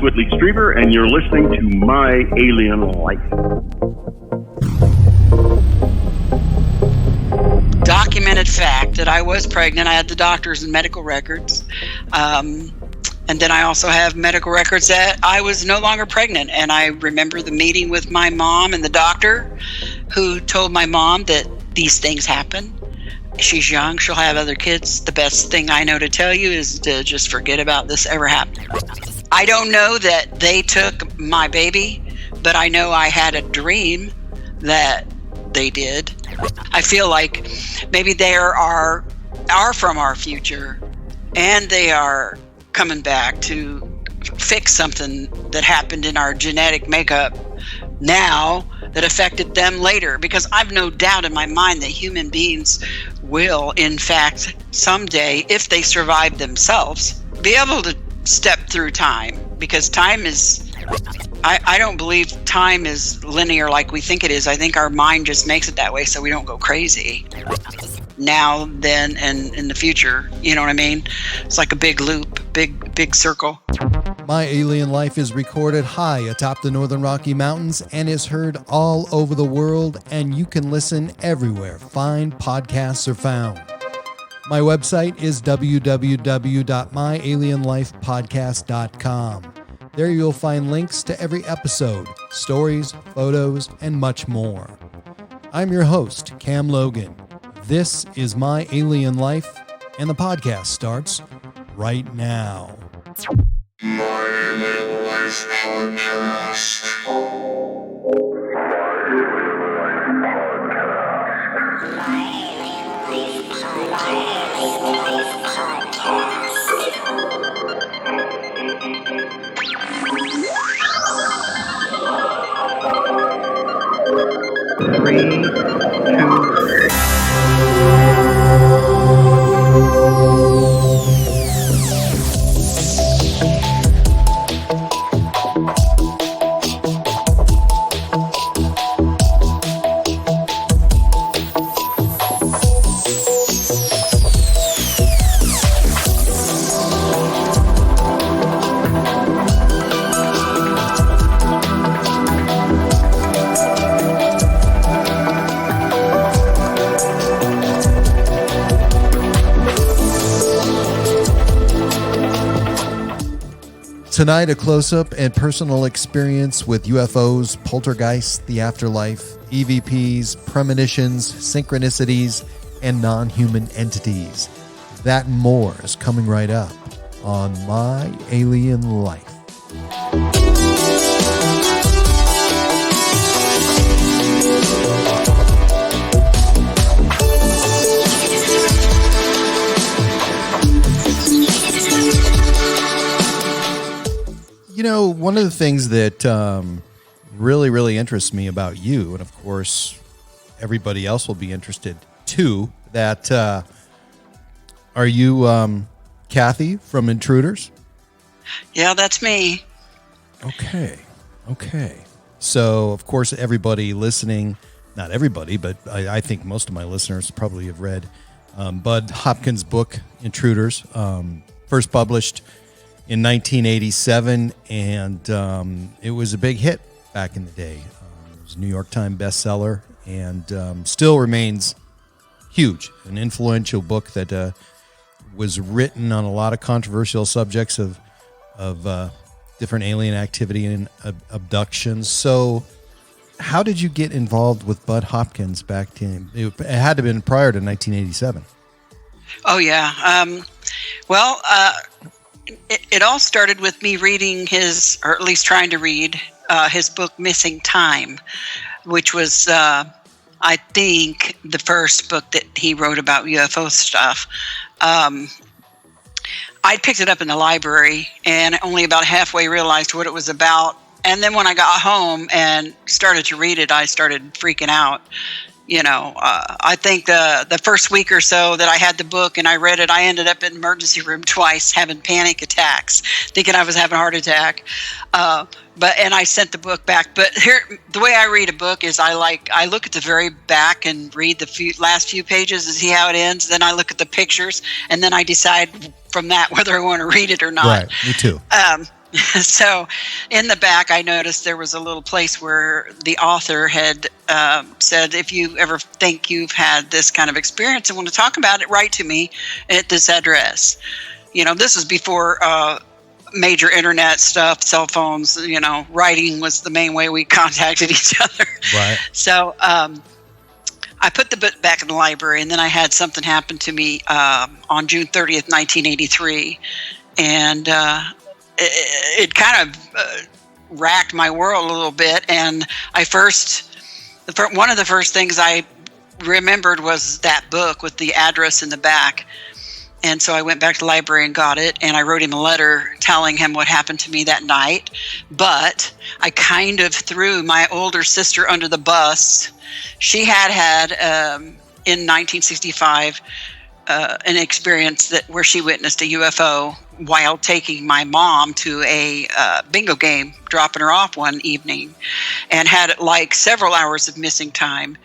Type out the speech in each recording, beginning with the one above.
Whitley Strieber, and you're listening to My Alien Life. Documented fact that I was pregnant. I had the doctors and medical records. And then I also have medical records that I was no longer pregnant. And I remember the meeting with my mom and the doctor who told my mom that these things happen. She's young. She'll have other kids. The best thing I know to tell you is to just forget about this ever happening. I don't know that they took my baby, but I know I had a dream that they did. I feel like maybe they are from our future, and they are coming back to fix something that happened in our genetic makeup now that affected them later. Because I've no doubt in my mind that human beings will, in fact, someday, if they survive themselves, be able to step through time. Because time is, I don't believe time is linear like we think it is. I think our mind just makes it that way so we don't go crazy. Now, then, and in the future, you know what I mean? It's like a big loop, big circle. My Alien Life is recorded high atop the Northern Rocky Mountains and is heard all over the world, and you can listen everywhere fine podcasts are found. My website is www.myalienlifepodcast.com. There you'll find links to every episode, stories, photos, and much more. I'm your host, Cam Logan. This is My Alien Life, and the podcast starts right now. My Alien Life Podcast. Three, two. Tonight, a close-up and personal experience with UFOs, poltergeists, the afterlife, EVPs, premonitions, synchronicities, and non-human entities. That and more is coming right up on My Alien Life. You know, one of the things that really interests me about you, and of course everybody else will be interested too, that are you Kathy from Intruders? Yeah, that's me. Okay. So, of course, everybody listening, not everybody, but I think most of my listeners probably have read Budd Hopkins' book, Intruders, first published in 1987, and it was a big hit back in the day. It was a New York Times bestseller, and still remains huge. An influential book that was written on a lot of controversial subjects of different alien activity and abductions. So how did you get involved with Budd Hopkins back in? It had to have been prior to 1987. Oh, yeah. It all started with me reading his, or at least trying to read, his book, Missing Time, which was, I think, the first book that he wrote about UFO stuff. I picked it up in the library and only about halfway realized what it was about. And then when I got home and started to read it, I started freaking out. You know, I think the first week or so that I had the book and I read it, I ended up in the emergency room twice having panic attacks, thinking I was having a heart attack. And I sent the book back. But here, the way I read a book is I look at the very back and read the last few pages and see how it ends. Then I look at the pictures and then I decide from that whether I want to read it or not. Right, me too. So in the back, I noticed there was a little place where the author had said, if you ever think you've had this kind of experience and want to talk about it, write to me at this address. This is before major internet stuff, cell phones, writing was the main way we contacted each other. Right. So I put the book back in the library, and then I had something happen to me on June 30th, 1983. And it kind of racked my world a little bit. And one of the first things I remembered was that book with the address in the back. And so I went back to the library and got it, and I wrote him a letter telling him what happened to me that night. But I kind of threw my older sister under the bus. She had in 1965 an experience where she witnessed a UFO while taking my mom to a bingo game, dropping her off one evening, and had like several hours of missing time.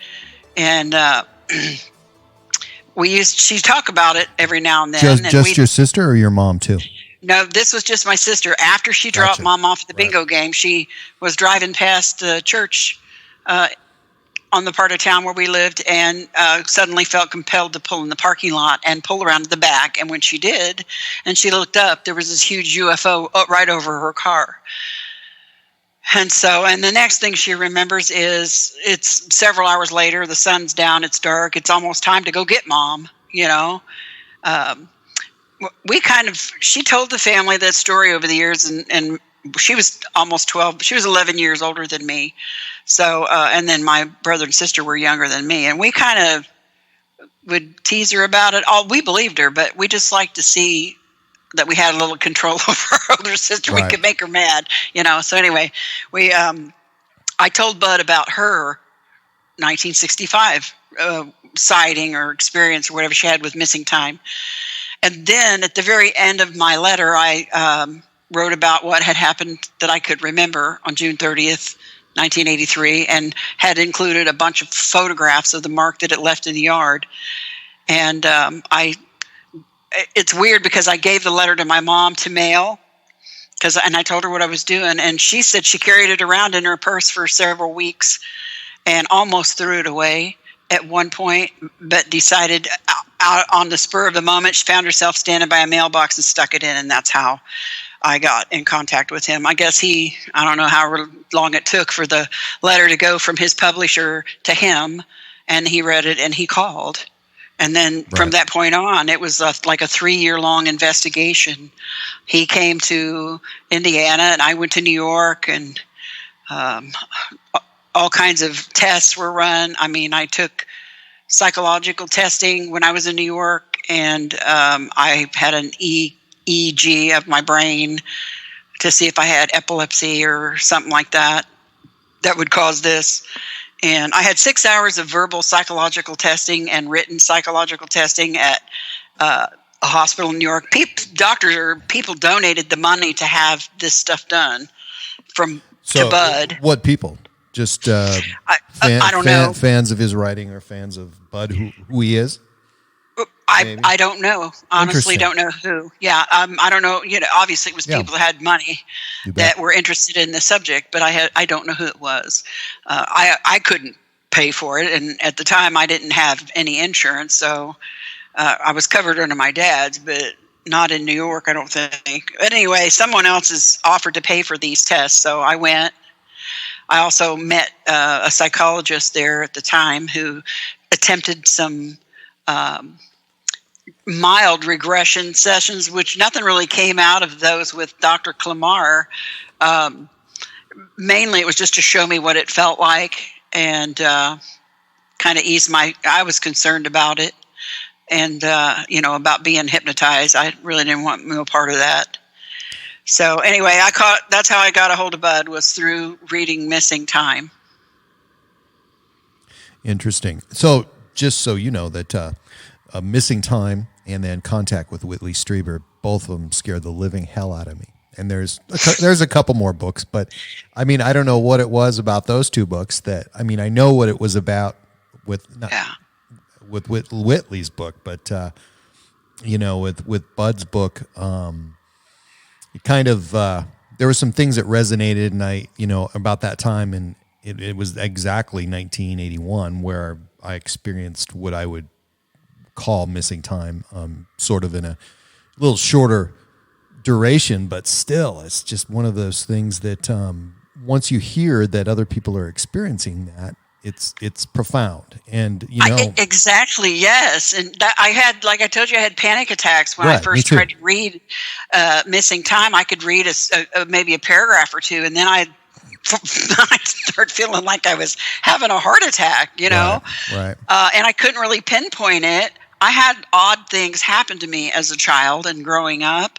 And she'd talk about it every now and then. Just your sister or your mom too? No, this was just my sister. After she dropped Mom off at the bingo game, she was driving past the church on the part of town where we lived, and suddenly felt compelled to pull in the parking lot and pull around to the back. And when she did, and she looked up, there was this huge UFO right over her car. And the next thing she remembers is it's several hours later, the sun's down, it's dark, it's almost time to go get Mom, she told the family that story over the years, and she was almost 12, she was 11 years older than me. So, and then my brother and sister were younger than me, and we kind of would tease her about it. We believed her, but we just liked to see that we had a little control over our older sister. Right. We could make her mad, So anyway, I told Bud about her 1965 sighting or experience or whatever she had with missing time. And then at the very end of my letter, I wrote about what had happened that I could remember on June 30th, 1983, and had included a bunch of photographs of the mark that it left in the yard. And it's weird because I gave the letter to my mom to mail, and I told her what I was doing, and she said she carried it around in her purse for several weeks and almost threw it away at one point, but decided out on the spur of the moment, she found herself standing by a mailbox and stuck it in, and that's how I got in contact with him. I guess I don't know how long it took for the letter to go from his publisher to him, and he read it and he called. And then from that point on, it was like a 3-year-long investigation. He came to Indiana, and I went to New York, and all kinds of tests were run. I mean, I took psychological testing when I was in New York, and I had an EEG of my brain to see if I had epilepsy or something like that would cause this. And I had 6 hours of verbal psychological testing and written psychological testing at a hospital in New York. People donated the money to have this stuff done to Bud. What people? Just I don't know. Fans of his writing or fans of Bud, who he is? I don't know. Honestly, don't know who. Yeah, I don't know. Obviously, it was people that had money that were interested in the subject, but I don't know who it was. I couldn't pay for it, and at the time, I didn't have any insurance, so I was covered under my dad's, but not in New York, I don't think. But anyway, someone else has offered to pay for these tests, so I went. I also met a psychologist there at the time who attempted some mild regression sessions, which nothing really came out of those with Dr. Clamar. Mainly it was just to show me what it felt like and kind of ease I was concerned about it and, about being hypnotized. I really didn't want no part of that. So anyway, that's how I got a hold of Bud, was through reading Missing Time. Interesting. So just so you know that Missing Time and then Contact with Whitley Strieber, both of them scared the living hell out of me. And there's a couple more books, but I mean, I don't know what it was about those two books I know what it was about with Whitley's book, but with Bud's book, it kind of there were some things that resonated, and I, about that time, and it was exactly 1981 where I experienced what I would call missing time, sort of in a little shorter duration, but still, it's just one of those things that once you hear that other people are experiencing that, it's profound. And exactly, yes. And that, I had, like I told you, I had panic attacks when I Right, me first too. tried to read Missing Time. I could read maybe a paragraph or two, and then I'd start feeling like I was having a heart attack, Right. and I couldn't really pinpoint it. I had odd things happen to me as a child and growing up,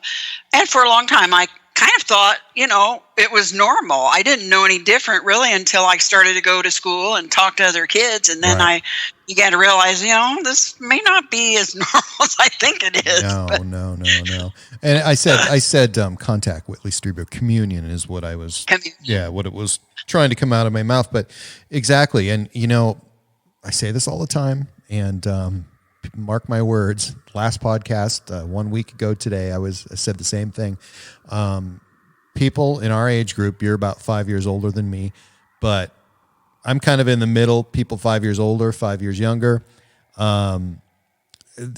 and for a long time I kind of thought, it was normal. I didn't know any different really until I started to go to school and talk to other kids, and then Right. I began to realize, this may not be as normal as I think it is. No. And I said contact with cerebral communion is what I was, what it was trying to come out of my mouth. But exactly. And, I say this all the time, and mark my words, last podcast, 1 week ago today, I said the same thing. People in our age group, you're about 5 years older than me, but I'm kind of in the middle, people 5 years older, 5 years younger.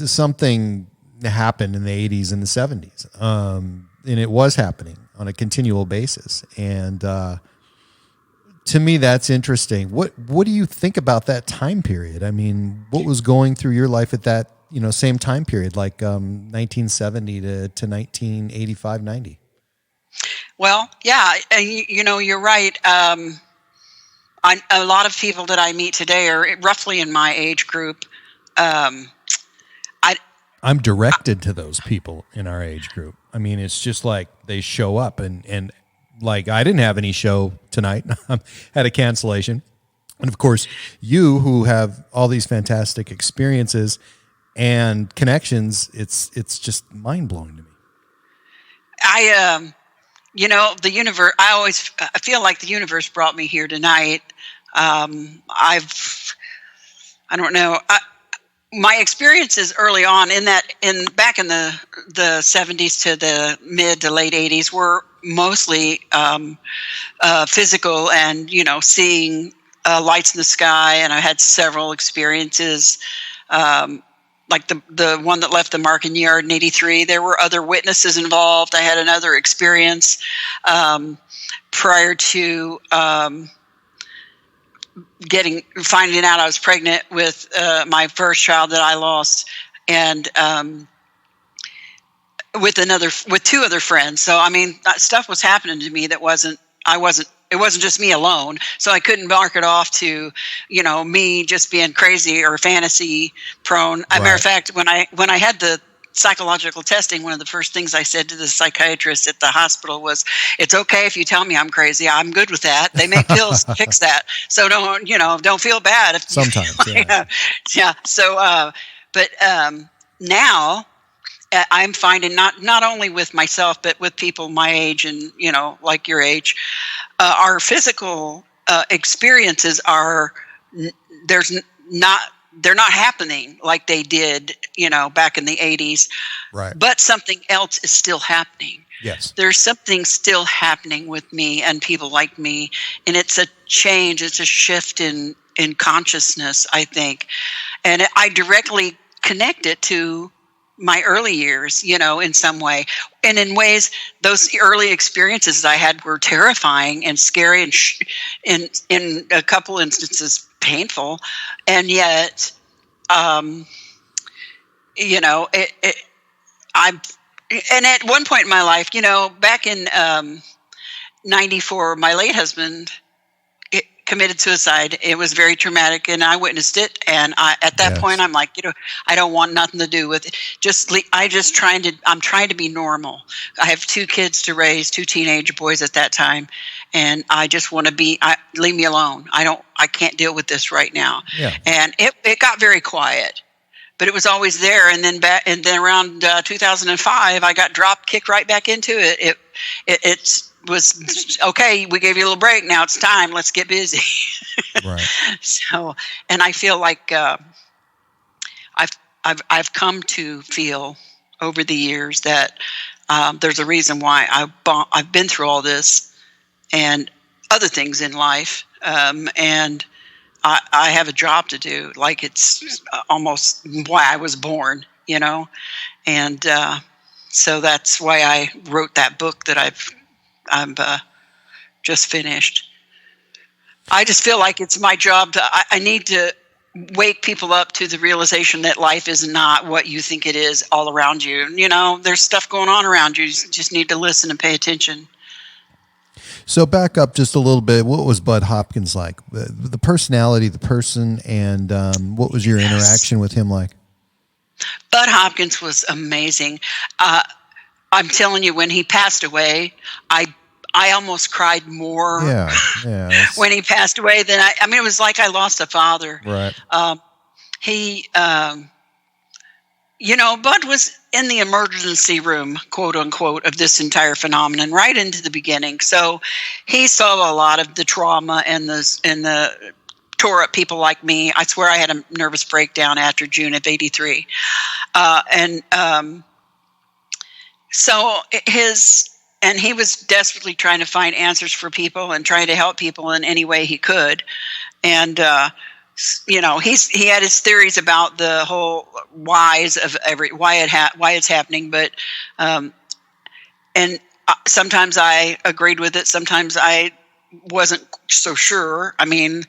Something happened in the 80s and the 70s. And it was happening on a continual basis. And to me, that's interesting. What do you think about that time period? I mean, what was going through your life at that, same time period, like 1970 to 1985, 90? Well, yeah, and you're right. A lot of people that I meet today are roughly in my age group. I'm directed to those people in our age group. I mean, it's just like they show up, and like I didn't have any show tonight. Had a cancellation. And of course, you who have all these fantastic experiences and connections, it's just mind-blowing to me. The universe, I feel like the universe brought me here tonight. I don't know. My experiences early on back in the 70s to the mid to late 80s were mostly physical and, seeing lights in the sky. And I had several experiences, like the one that left the mark in yard in 83. There were other witnesses involved. I had another experience prior to finding out I was pregnant with my first child that I lost, and with two other friends. So I mean, stuff was happening to me that it wasn't just me alone. So I couldn't mark it off to, me just being crazy or fantasy prone. As a matter of fact, when I had the psychological testing, one of the first things I said to the psychiatrist at the hospital was, "It's okay if you tell me I'm crazy. I'm good with that. They make pills to fix that. So don't feel bad if Sometimes, yeah. So, but now I'm finding not only with myself but with people my age and like your age, our physical experiences they're not happening like they did, back in the 80s. Right. But something else is still happening. Yes. There's something still happening with me and people like me. And it's a change. It's a shift in consciousness, I think. And I directly connect it to my early years, in some way. And in ways, those early experiences I had were terrifying and scary and in a couple instances painful. And yet, and at one point in my life, back in 94, my late husband committed suicide. It was very traumatic, and I witnessed it. And at that point, I'm like, I don't want nothing to do with it. I'm trying to be normal. I have 2 kids to raise, 2 teenage boys at that time, and I just want to leave me alone. I can't deal with this right now. Yeah. And it got very quiet, but it was always there. And then around 2005, I got kicked right back into it. It was okay. We gave you a little break. Now it's time. Let's get busy. Right. So, and I feel like I've come to feel over the years that There's a reason why I've been through all this and other things in life, and I have a job to do. Like, it's almost why I was born, and so that's why I wrote that book that I've just finished. I just feel like it's my job I need to wake people up to the realization that life is not what you think it is all around you. There's stuff going on around you. You just need to listen and pay attention. So back up just a little bit. What was Budd Hopkins like? The personality, the person, and what was your interaction with him like? Budd Hopkins was amazing. I'm telling you, when he passed away, I almost cried more when he passed away than I mean, it was like I lost a father. Right. Bud was in the emergency room, quote unquote, of this entire phenomenon right into the beginning. So he saw a lot of the trauma and the tore up people like me. I swear I had a nervous breakdown after June of '83. And he was desperately trying to find answers for people and trying to help people in any way he could. And, he had his theories about the whole whys of why it's happening. But, sometimes I agreed with it. Sometimes I wasn't so sure. I mean,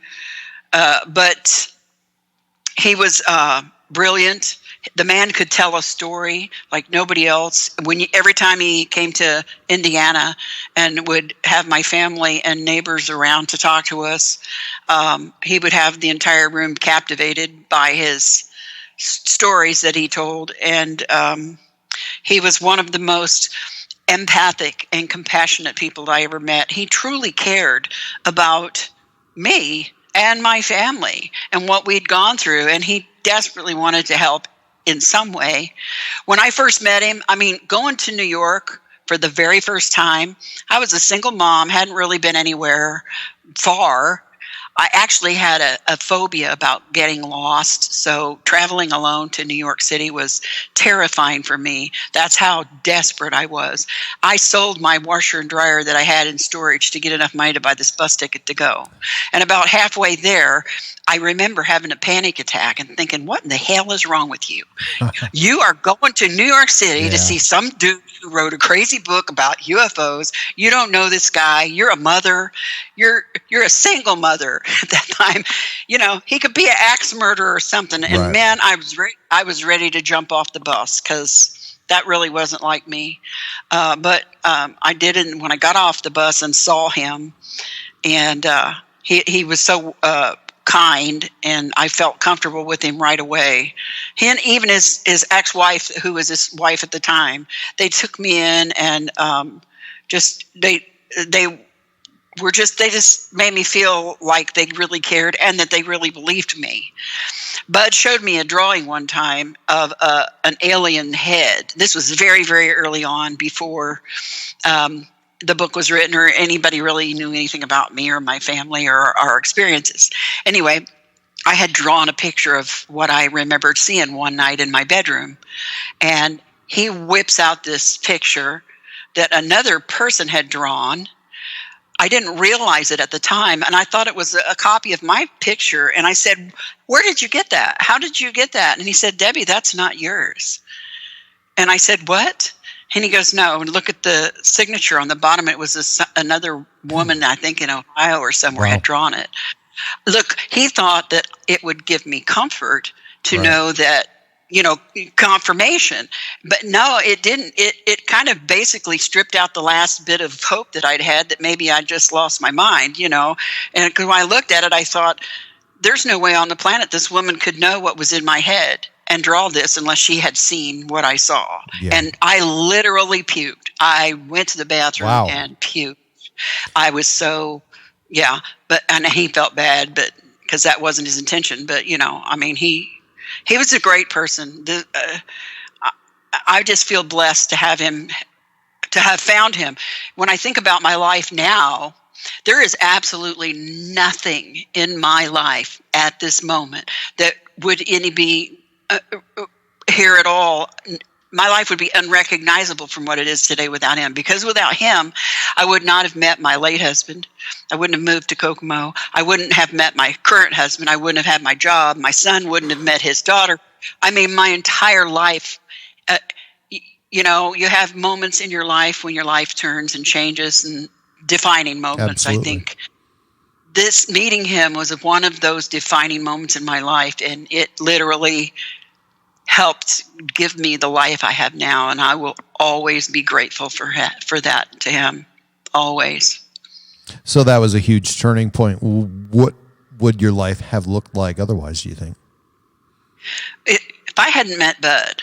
but he was, brilliant. The man could tell a story like nobody else. Every time he came to Indiana and would have my family and neighbors around to talk to us, he would have the entire room captivated by his stories that he told. And he was one of the most empathic and compassionate people I ever met. He truly cared about me and my family and what we'd gone through, and he desperately wanted to help in some way. When I first met him, going to New York for the very first time, I was a single mom, hadn't really been anywhere far. I actually had a phobia about getting lost, so traveling alone to New York City was terrifying for me. That's how desperate I was. I sold my washer and dryer that I had in storage to get enough money to buy this bus ticket to go. And about halfway there, I remember having a panic attack and thinking, what in the hell is wrong with you? You are going to New York City to see some dude who wrote a crazy book about UFOs. You don't know this guy. You're a mother. You're a single mother at that time. He could be an axe murderer or something. And Right. man, I was ready to jump off the bus because that really wasn't like me. But I didn't. When I got off the bus and saw him, and he was so kind, and I felt comfortable with him right away. He and even his ex-wife, who was his wife at the time, they took me in and they just made me feel like they really cared and that they really believed me. Bud showed me a drawing one time of an alien head. This was very, very early on, before the book was written or anybody really knew anything about me or my family or our experiences. Anyway, I had drawn a picture of what I remembered seeing one night in my bedroom. And he whips out this picture that another person had drawn. I didn't realize it at the time, and I thought it was a copy of my picture. And I said, "Where did you get that? How did you get that?" And he said, "Debbie, that's not yours." And I said, "What?" And he goes, "No, look at the signature on the bottom. It was another woman, I think in Ohio or somewhere, had drawn it." Look, he thought that it would give me comfort to know that, confirmation. But no, it didn't. It kind of basically stripped out the last bit of hope that I'd had that maybe I just lost my mind, And because when I looked at it, I thought, there's no way on the planet this woman could know what was in my head and draw this unless she had seen what I saw. Yeah. And I literally puked. I went to the bathroom and puked. I was so, and he felt bad, but because that wasn't his intention. But, he was a great person. I just feel blessed to have found him. When I think about my life now, there is absolutely nothing in my life at this moment that would any be here at all my life would be unrecognizable from what it is today without him. Because without him, I would not have met my late husband. I wouldn't have moved to Kokomo. I wouldn't have met my current husband. I wouldn't have had my job. My son wouldn't have met his daughter. I mean, my entire life, you know, you have moments in your life when your life turns and changes, and defining moments. Absolutely. I think this meeting him was one of those defining moments in my life, and it literally helped give me the life I have now, and I will always be grateful for that to him, always. So that was a huge turning point. What would your life have looked like otherwise, do you think? If I hadn't met Budd,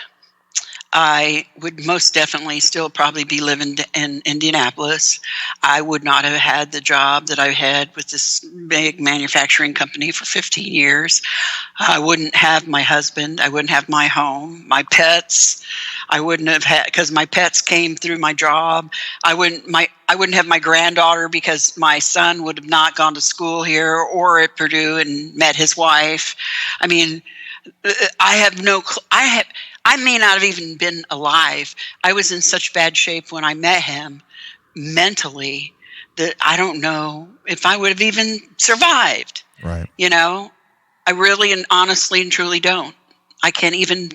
I would most definitely still probably be living in Indianapolis. I would not have had the job that I had with this big manufacturing company for 15 years. I wouldn't have my husband. I wouldn't have my home, my pets. I wouldn't have had, because my pets came through my job. I wouldn't have my granddaughter, because my son would have not gone to school here or at Purdue and met his wife. I mean, I may not have even been alive. I was in such bad shape when I met him mentally that I don't know if I would have even survived. Right. You know, I really and honestly and truly don't. I can't even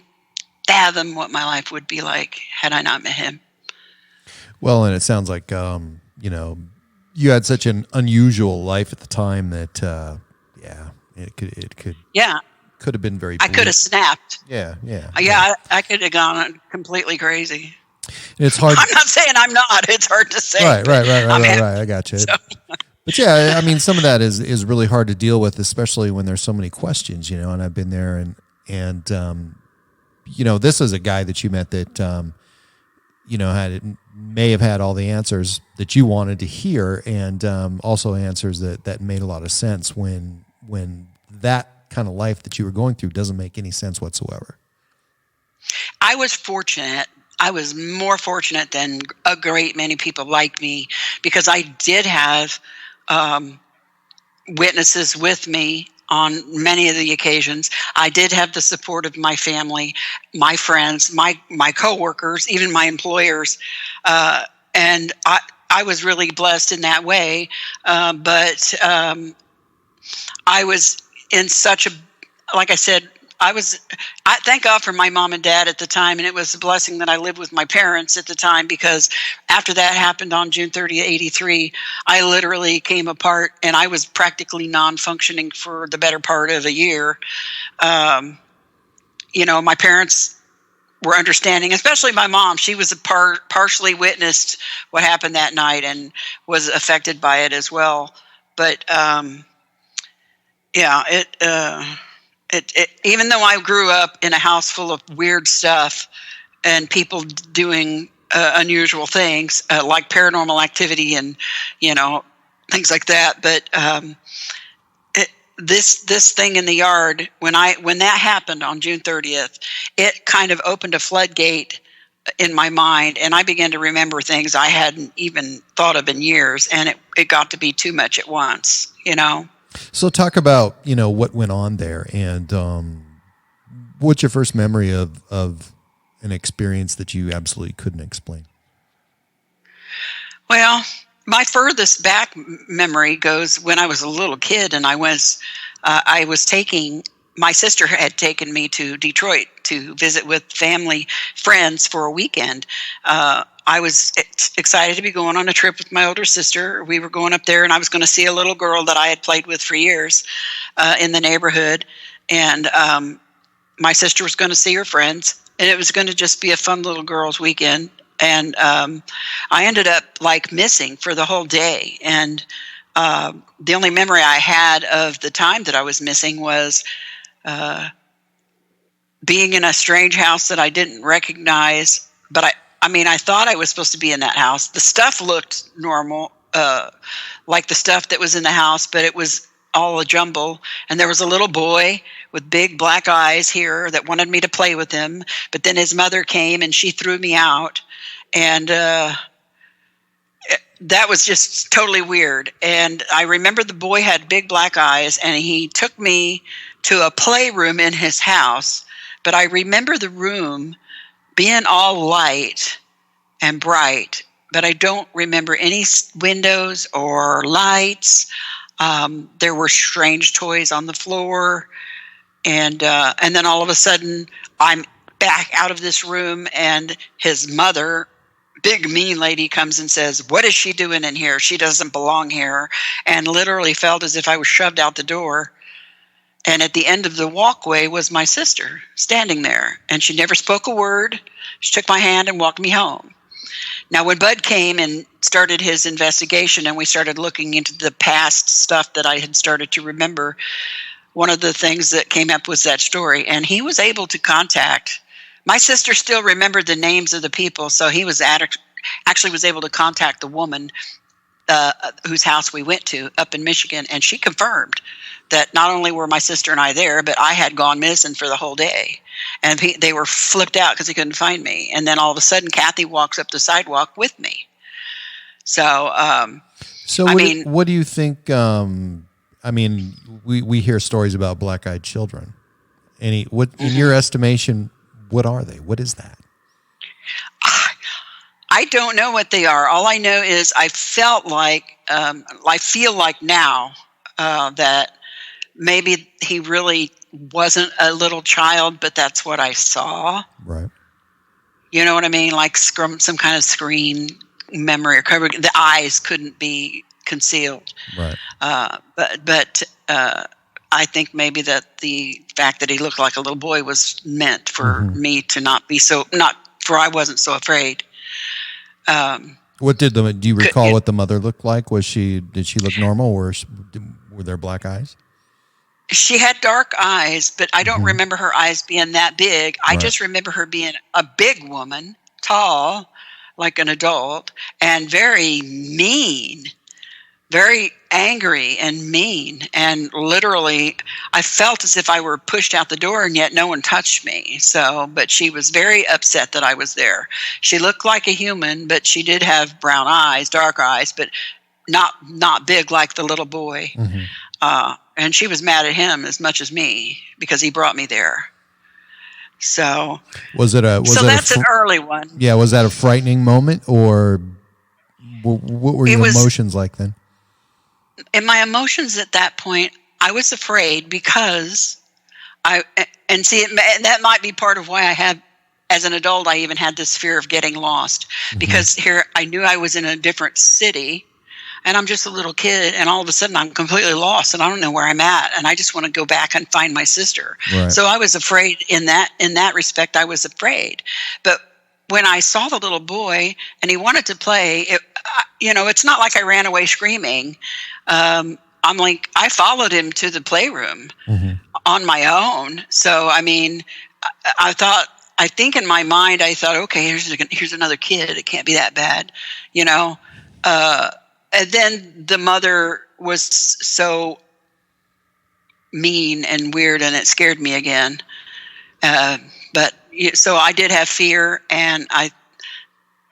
fathom what my life would be like had I not met him. Well, and it sounds like, you know, you had such an unusual life at the time that, it could. Yeah. Could have been very I bleak. could have snapped. Yeah. I could have gone completely crazy. It's hard. I'm not saying I'm not. It's hard to say. Right. I got you. So. But yeah, I mean, some of that is really hard to deal with, especially when there's so many questions, you know, and I've been there and you know, this is a guy that you met that, you know, may have had all the answers that you wanted to hear, and also answers that made a lot of sense when that kind of life that you were going through doesn't make any sense whatsoever. I was fortunate. I was more fortunate than a great many people like me, because I did have witnesses with me on many of the occasions. I did have the support of my family, my friends, my coworkers, even my employers, and I was really blessed in that way. But I was in such a, like I said, I thank God for my mom and dad at the time, and it was a blessing that I lived with my parents at the time, because after that happened on June 30th, 1983, I literally came apart, and I was practically non-functioning for the better part of a year. You know, my parents were understanding, especially my mom. She was partially witnessed what happened that night and was affected by it as well. But yeah, it even though I grew up in a house full of weird stuff and people doing unusual things like paranormal activity and, you know, things like that, but this thing in the yard, when that happened on June 30th, it kind of opened a floodgate in my mind, and I began to remember things I hadn't even thought of in years, and it got to be too much at once, you know. So talk about, you know, what went on there, and what's your first memory of an experience that you absolutely couldn't explain? Well, my furthest back memory goes when I was a little kid, and my sister had taken me to Detroit to visit with family friends for a weekend. I was excited to be going on a trip with my older sister. We were going up there, and I was going to see a little girl that I had played with for years in the neighborhood. And my sister was going to see her friends, and it was going to just be a fun little girls' weekend. And I ended up missing for the whole day. And the only memory I had of the time that I was missing was being in a strange house that I didn't recognize, but I thought I was supposed to be in that house. The stuff looked normal, like the stuff that was in the house, but it was all a jumble. And there was a little boy with big black eyes here that wanted me to play with him. But then his mother came and she threw me out. And that was just totally weird. And I remember the boy had big black eyes, and he took me to a playroom in his house. But I remember the room being all light and bright, but I don't remember any windows or lights. There were strange toys on the floor, and then all of a sudden, I'm back out of this room, and his mother, big mean lady, comes and says, "What is she doing in here? She doesn't belong here," and literally felt as if I was shoved out the door. And at the end of the walkway was my sister standing there, and she never spoke a word. She took my hand and walked me home. Now, when Budd came and started his investigation and we started looking into the past stuff that I had started to remember, one of the things that came up was that story. And he was able to contact, my sister still remembered the names of the people, so he was actually was able to contact the woman whose house we went to up in Michigan, and she confirmed that not only were my sister and I there, but I had gone missing for the whole day. And they were flipped out because he couldn't find me. And then all of a sudden, Kathy walks up the sidewalk with me. So, what do you think? We hear stories about black-eyed children. What in your estimation, what are they? What is that? I don't know what they are. All I know is I feel like now that maybe he really wasn't a little child, but that's what I saw. Right. You know what I mean? Like some kind of screen memory or cover. The eyes couldn't be concealed. Right. But I think maybe that the fact that he looked like a little boy was meant for me to not be for I wasn't so afraid. Do you recall what the mother looked like? Did she look normal, or were there black eyes? She had dark eyes, but I don't remember her eyes being that big. I just remember her being a big woman, tall, like an adult, and very mean, very angry and mean. And literally, I felt as if I were pushed out the door, and yet no one touched me. But she was very upset that I was there. She looked like a human, but she did have brown eyes, dark eyes, but not big like the little boy. And she was mad at him as much as me because he brought me there. So that's an early one. Yeah, was that a frightening moment, or what were your emotions like then? In my emotions at that point, I was afraid because that might be part of why I had, as an adult, I even had this fear of getting lost, because here I knew I was in a different city. And I'm just a little kid, and all of a sudden I'm completely lost, and I don't know where I'm at, and I just want to go back and find my sister. Right. So I was afraid in that respect. I was afraid, but when I saw the little boy and he wanted to play, it's not like I ran away screaming. I'm like, I followed him to the playroom on my own. So I mean, I think in my mind I thought, okay, here's another kid. It can't be that bad, And then the mother was so mean and weird, and it scared me again. So I did have fear, and I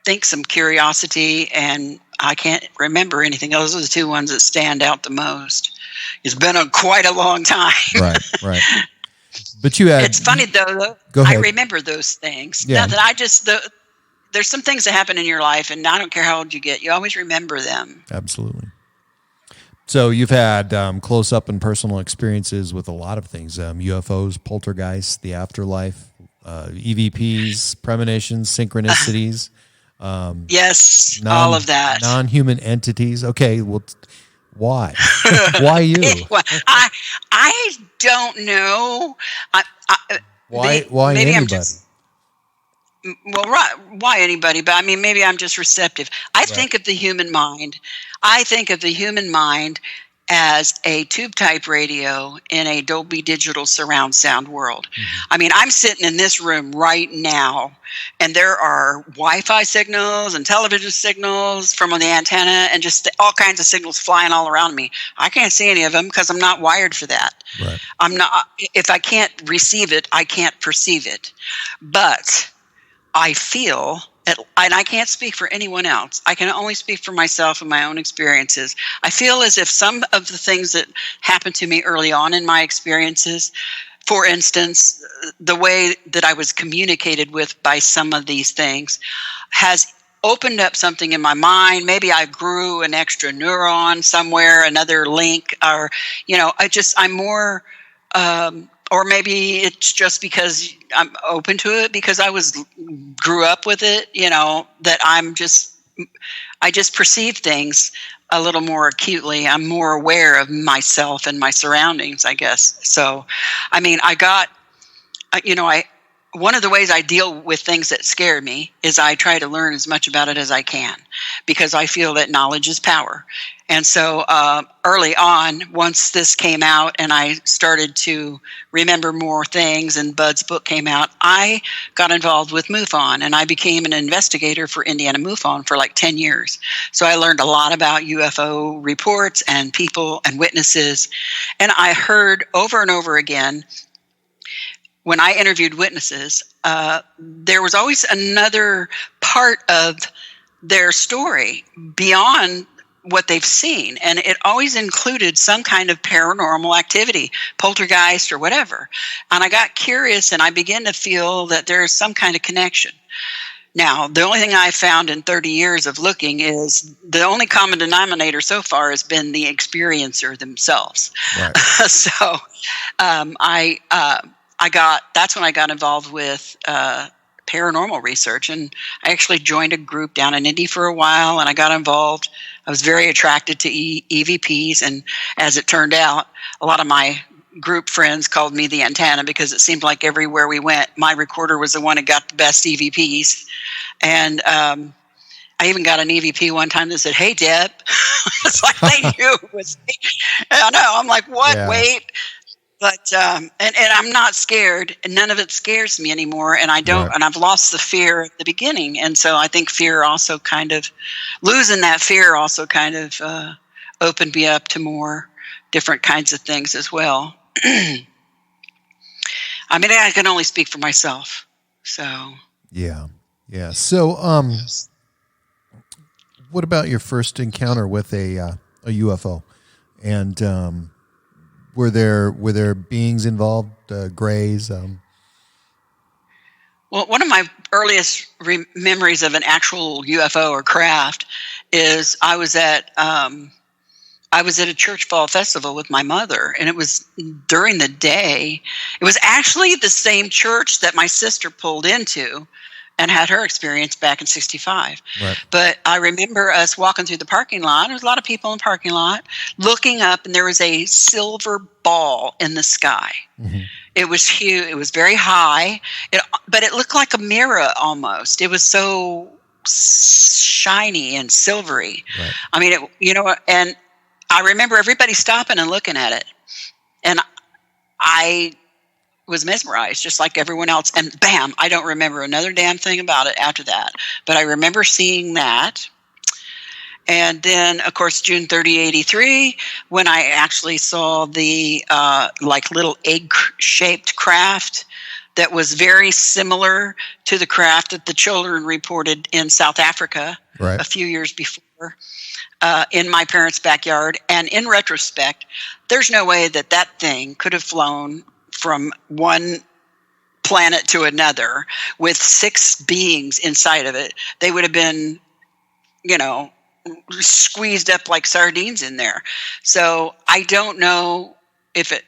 think some curiosity, and I can't remember anything. Those are the two ones that stand out the most. It's been quite a long time. Right. But it's funny though. Go ahead. I remember those things. Yeah. Now that there's some things that happen in your life, and I don't care how old you get, you always remember them. Absolutely. So you've had close-up and personal experiences with a lot of things, UFOs, poltergeists, the afterlife, EVPs, premonitions, synchronicities. Yes, all of that. Non-human entities. Okay, well, why? Why you? I don't know. Why maybe anybody? Why anybody? But I mean, maybe I'm just receptive. I think of the human mind. I think of the human mind as a tube-type radio in a Dolby Digital surround sound world. I mean, I'm sitting in this room right now, and there are Wi-Fi signals and television signals from the antenna, and just all kinds of signals flying all around me. I can't see any of them because I'm not wired for that. Right. I'm not. If I can't receive it, I can't perceive it. But I feel, and I can't speak for anyone else. I can only speak for myself and my own experiences. I feel as if some of the things that happened to me early on in my experiences for instance, the way that I was communicated with by some of these things has opened up something in my mind. Maybe I grew an extra neuron somewhere, another link, or, I'm more, or maybe it's just because I'm open to it because grew up with it, that I just perceive things a little more acutely. I'm more aware of myself and my surroundings, I guess. So, one of the ways I deal with things that scare me is I try to learn as much about it as I can, because I feel that knowledge is power. And so early on, once this came out and I started to remember more things and Bud's book came out, I got involved with MUFON, and I became an investigator for Indiana MUFON for like 10 years. So I learned a lot about UFO reports and people and witnesses. And I heard over and over again, when I interviewed witnesses, there was always another part of their story beyond what they've seen. And it always included some kind of paranormal activity, poltergeist or whatever. And I got curious and I began to feel that there's some kind of connection. Now, the only thing I found in 30 years of looking is the only common denominator so far has been the experiencer themselves. Right. So that's when I got involved with paranormal research, and I actually joined a group down in Indy for a while, and I got involved. I was very attracted to EVPs, and as it turned out, a lot of my group friends called me the antenna because it seemed like everywhere we went, my recorder was the one that got the best EVPs. And I even got an EVP one time that said, "Hey, Deb." It's like they knew it was me. I know. I'm like, what? Yeah. Wait. But and I'm not scared, and none of it scares me anymore. And I don't, and I've lost the fear at the beginning. And so I think fear also losing that fear also kind of opened me up to more different kinds of things as well. I can only speak for myself. So yeah. So what about your first encounter with a UFO? And were there beings involved, grays? Well, one of my earliest memories of an actual UFO or craft is I was at a church fall festival with my mother, and it was during the day. It was actually the same church that my sister pulled into and had her experience back in 65. Right. But I remember us walking through the parking lot. There was a lot of people in the parking lot looking up, and there was a silver ball in the sky. Mm-hmm. It was huge. It was very high, but it looked like a mirror almost. It was so shiny and silvery. Right. And I remember everybody stopping and looking at it. And I was mesmerized just like everyone else. And bam, I don't remember another damn thing about it after that. But I remember seeing that. And then, of course, June 30, 83, when I actually saw the little egg-shaped craft that was very similar to the craft that the children reported in South Africa a few years before. In my parents' backyard. And in retrospect, there's no way that thing could have flown from one planet to another with 6 beings inside of it. They would have been, squeezed up like sardines in there. So I don't know if it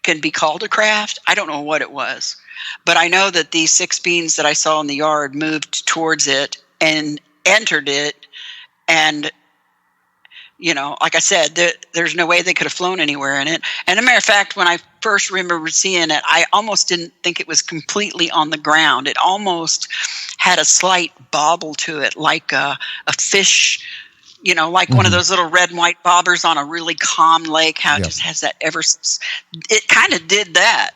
can be called a craft. I don't know what it was. But I know that these 6 beings that I saw in the yard moved towards it and entered it, and like I said, there's no way they could have flown anywhere in it. And as a matter of fact, when I first remember seeing it, I almost didn't think it was completely on the ground. It almost had a slight bobble to it, like a fish, like one of those little red and white bobbers on a really calm lake, how it just has that it kind of did that.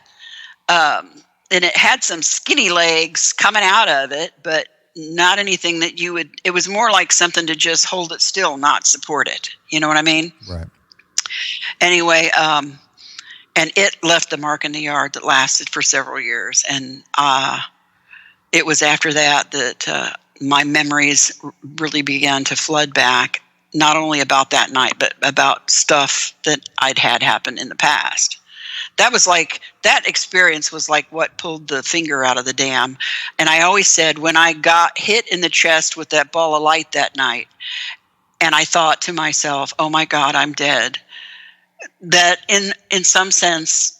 And it had some skinny legs coming out of it, but not anything that it was more like something to just hold it still, not support it. You know what I mean? Right. Anyway, and it left the mark in the yard that lasted for several years. And it was after that my memories really began to flood back, not only about that night, but about stuff that I'd had happen in the past that experience was like what pulled the finger out of the dam. And I always said, when I got hit in the chest with that ball of light that night, and I thought to myself, oh my God, I'm dead, that in some sense,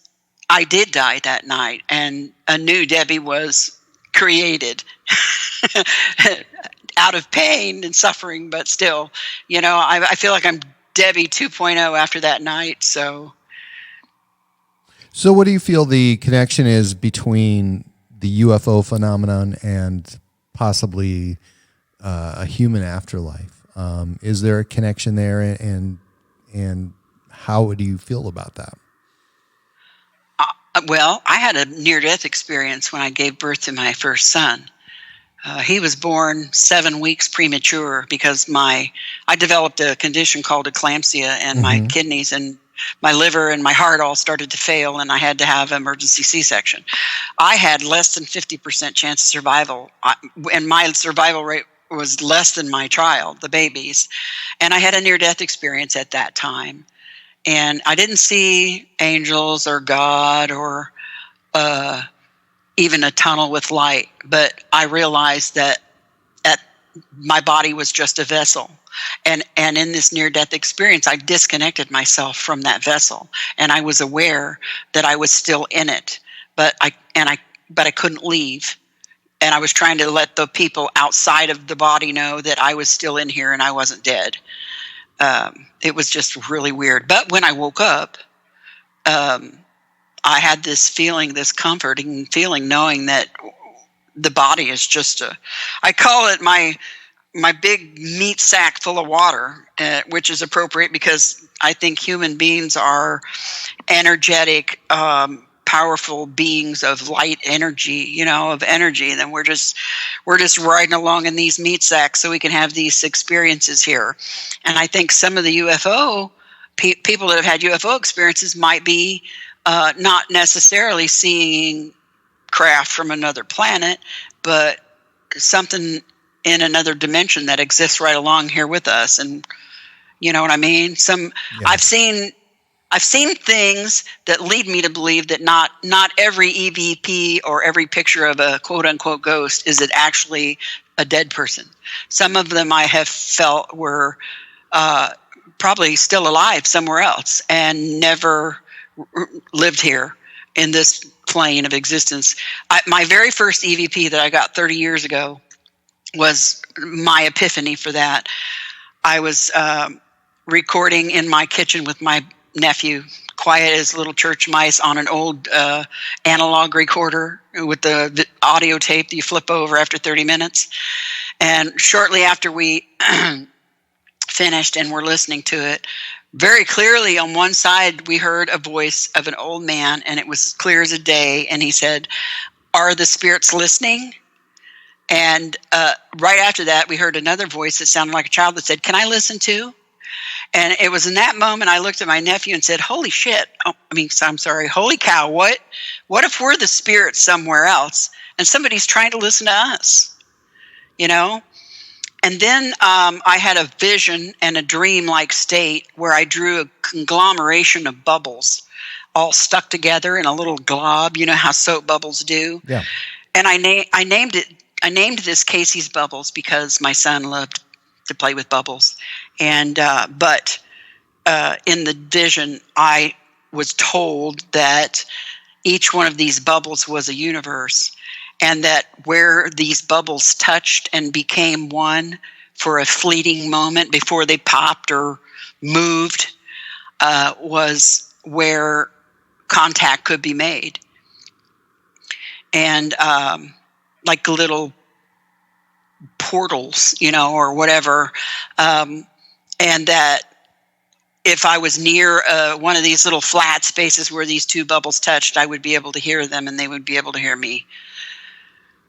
I did die that night, and a new Debbie was created out of pain and suffering, but still, I feel like I'm Debbie 2.0 after that night. So what do you feel the connection is between the UFO phenomenon and possibly a human afterlife? Is there a connection there, and how do you feel about that? Well, I had a near-death experience when I gave birth to my first son. He was born 7 weeks premature because I developed a condition called eclampsia, and my kidneys and my liver and my heart all started to fail, and I had to have emergency C-section. I had less than 50% chance of survival, and my survival rate was less than my child, the baby's. And I had a near-death experience at that time. And I didn't see angels or God or even a tunnel with light, but I realized that my body was just a vessel. And in this near-death experience, I disconnected myself from that vessel, and I was aware that I was still in it, but I couldn't leave. And I was trying to let the people outside of the body know that I was still in here and I wasn't dead. It was just really weird. But when I woke up, I had this feeling, this comforting feeling, knowing that the body is just I call it my big meat sack full of water, which is appropriate because I think human beings are energetic, powerful beings of light energy, of energy. And then we're just riding along in these meat sacks so we can have these experiences here. And I think some of the UFO people that have had UFO experiences might be not necessarily seeing craft from another planet, but something in another dimension that exists right along here with us. And you know what I mean? I've seen things that lead me to believe that not every EVP or every picture of a quote unquote ghost is it actually a dead person. Some of them I have felt were probably still alive somewhere else and never lived here in this plane of existence. My very first EVP that I got 30 years ago was my epiphany for that. I was recording in my kitchen with my nephew, quiet as little church mice, on an old analog recorder with the audio tape that you flip over after 30 minutes. And shortly after we finished and were listening to it, very clearly on one side we heard a voice of an old man, and it was clear as a day, and he said, "Are the spirits listening?" And right after that we heard another voice that sounded like a child that said, "Can I listen too?" And it was in that moment I looked at my nephew and said, holy shit. Holy cow. What if we're the spirits somewhere else and somebody's trying to listen to us? And then I had a vision and a dream-like state where I drew a conglomeration of bubbles all stuck together in a little glob. You know how soap bubbles do? Yeah. And I named this Casey's Bubbles because my son loved to play with bubbles. And but in the vision, I was told that each one of these bubbles was a universe, and that where these bubbles touched and became one for a fleeting moment before they popped or moved was where contact could be made. And like little portals, or whatever. And that if I was near one of these little flat spaces where these two bubbles touched, I would be able to hear them and they would be able to hear me.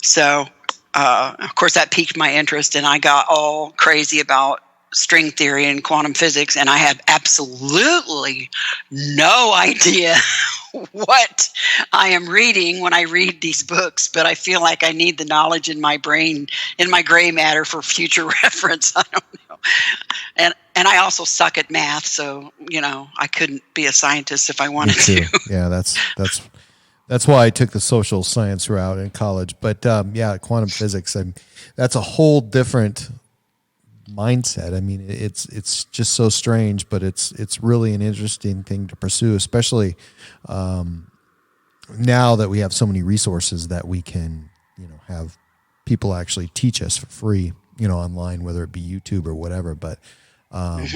So, of course, that piqued my interest, and I got all crazy about string theory and quantum physics, and I have absolutely no idea what I am reading when I read these books, but I feel like I need the knowledge in my brain, in my gray matter, for future reference. I don't know. And I also suck at math, so I couldn't be a scientist if I wanted to. Yeah, that's why I took the social science route in college. But quantum physics, that's a whole different mindset. I mean, it's just so strange, but it's really an interesting thing to pursue, especially now that we have so many resources that we can have people actually teach us for free online, whether it be YouTube or whatever. But I'm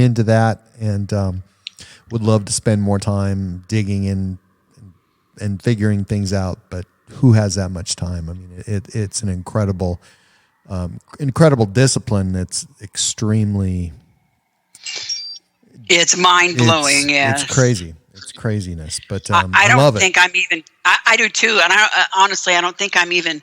into that, and would love to spend more time digging in and figuring things out, but who has that much time? I mean, it's an incredible discipline. That's extremely. It's mind blowing. Yes, it's crazy. It's craziness. But I don't love think it. I'm even. I do too, and honestly, I don't think I'm even.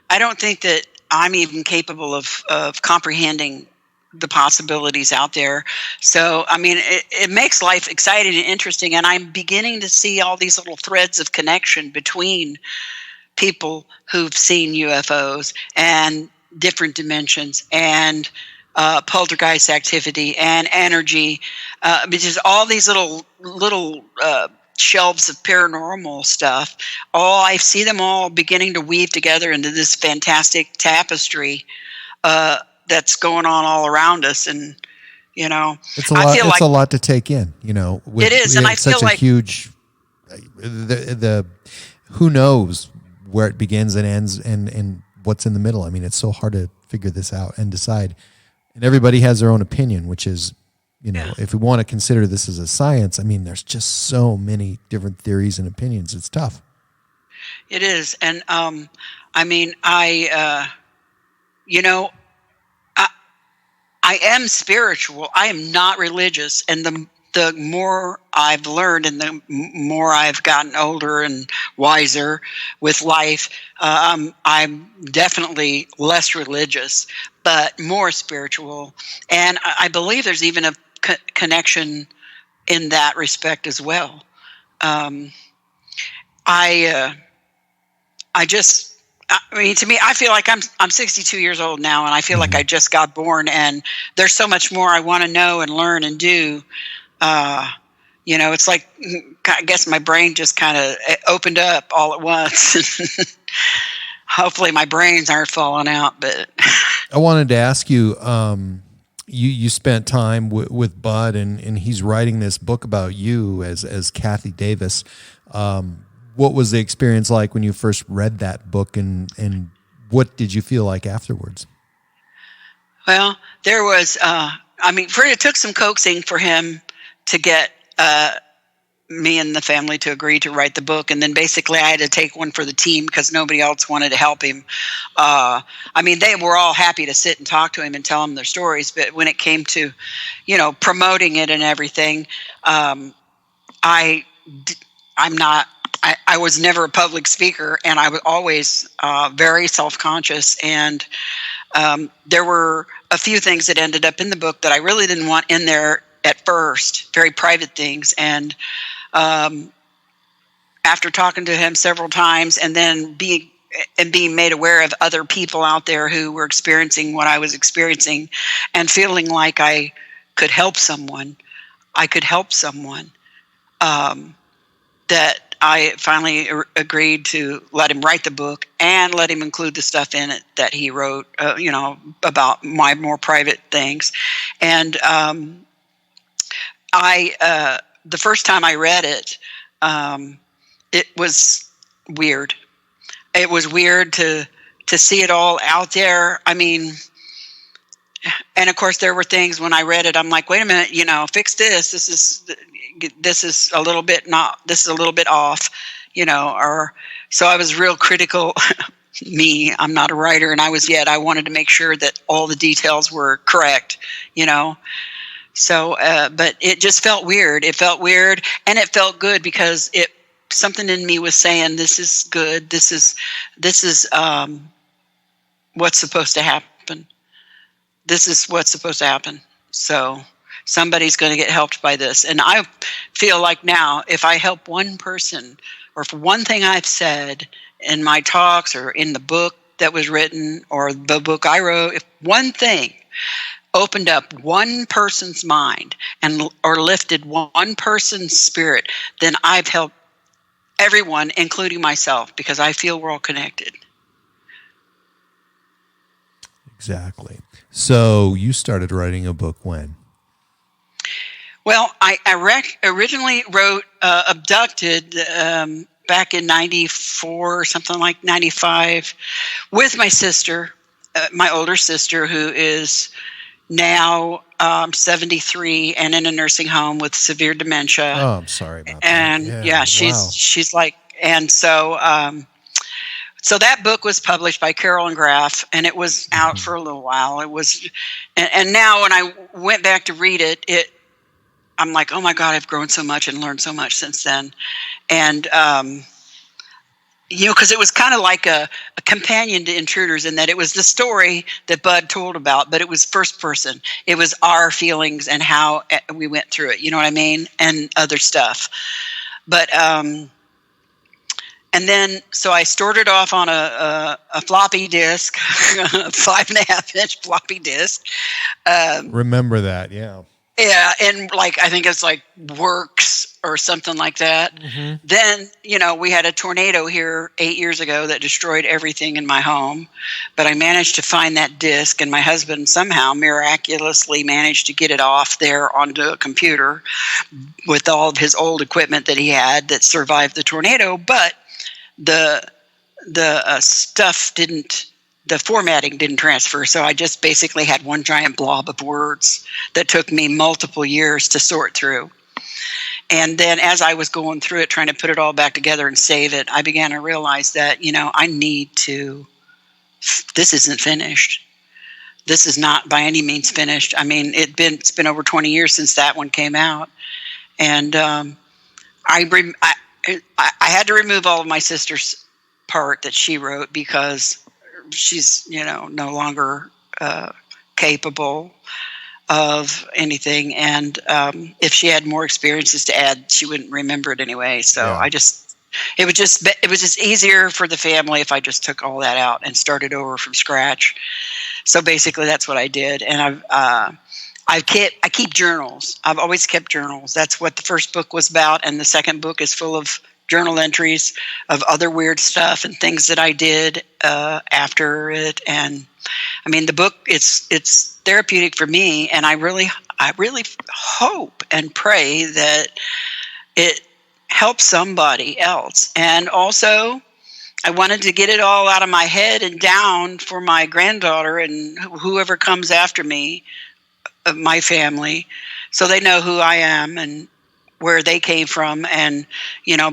I don't think that I'm even capable of comprehending the possibilities out there. So, I mean, it makes life exciting and interesting, and I'm beginning to see all these little threads of connection between people who've seen UFOs and different dimensions and poltergeist activity and energy, because all these little shelves of paranormal stuff, I see them all beginning to weave together into this fantastic tapestry that's going on all around us. And it's a lot. It's a lot to take in. It is, and I feel such a like huge. The who knows where it begins and ends, and what's in the middle. I mean, it's so hard to figure this out and decide. And everybody has their own opinion, which is, if we want to consider this as a science, I mean, there's just so many different theories and opinions. It's tough. It is, and I mean, I am spiritual. I am not religious, and the more I've learned and the more I've gotten older and wiser with life, I'm definitely less religious, but more spiritual. And I believe there's even a connection in that respect as well. To me, I feel like I'm 62 years old now, and I feel like I just got born, and there's so much more I want to know and learn and do. It's like, I guess my brain just kind of opened up all at once. Hopefully my brains aren't falling out, but I wanted to ask you, you spent time with Budd, and he's writing this book about you as Kathy Davis. What was the experience like when you first read that book, and what did you feel like afterwards? Well, there was, it took some coaxing for him to get me and the family to agree to write the book. And then basically I had to take one for the team because nobody else wanted to help him. They were all happy to sit and talk to him and tell him their stories. But when it came to, promoting it and everything, I was never a public speaker, and I was always very self-conscious. And there were a few things that ended up in the book that I really didn't want in there at first, very private things. And after talking to him several times, and then being made aware of other people out there who were experiencing what I was experiencing, and feeling like I could help someone, that I finally agreed to let him write the book and let him include the stuff in it that he wrote, about my more private things. And the first time I read it, it was weird. It was weird to see it all out there. I mean, and of course there were things when I read it, I'm like, wait a minute, fix this. This is a little bit off, so I was real critical. I'm not a writer, and I wanted to make sure that all the details were correct, So, but it just felt weird. It felt weird, and it felt good because something in me was saying, this is good. This is what's supposed to happen. This is what's supposed to happen. So somebody's going to get helped by this. And I feel like now, if I help one person, or for one thing I've said in my talks or in the book that was written or the book I wrote, if one thing opened up one person's mind and or lifted one person's spirit, then I've helped everyone, including myself, because I feel we're all connected. Exactly. So you started writing a book when? Well, I originally wrote Abducted back in 94, something like 95, with my sister, my older sister, who is now 73 and in a nursing home with severe dementia. Oh, I'm sorry about and that. yeah, she's like, and so so that book was published by Carol and Graff, and it was out for a little while. It was, and now when I went back to read it, I'm like, oh my God, I've grown so much and learned so much since then. And, because it was kind of like a companion to Intruders in that it was the story that Budd told about, but it was first person. It was our feelings and how we went through it, you know what I mean? And other stuff. But, and then, so I stored it off on a floppy disk, 5.5-inch floppy disk. Remember that, yeah. Yeah, and like I think it's like Works or something like that. Mm-hmm. Then, we had a tornado here 8 years ago that destroyed everything in my home. But I managed to find that disc, and my husband somehow miraculously managed to get it off there onto a computer with all of his old equipment that he had that survived the tornado. But the stuff the formatting didn't transfer, so I just basically had one giant blob of words that took me multiple years to sort through. And then as I was going through it, trying to put it all back together and save it, I began to realize that, this isn't finished. This is not by any means finished. I mean, it's been over 20 years since that one came out. And I had to remove all of my sister's part that she wrote because she's, no longer capable of anything. And if she had more experiences to add, she wouldn't remember it anyway. So yeah. It was just easier for the family if I just took all that out and started over from scratch. So basically that's what I did. And I keep journals. I've always kept journals. That's what the first book was about. And the second book is full of journal entries of other weird stuff and things that I did after it. And I mean, the book, it's therapeutic for me. And I really hope and pray that it helps somebody else. And also I wanted to get it all out of my head and down for my granddaughter and whoever comes after me, my family, so they know who I am and where they came from. And,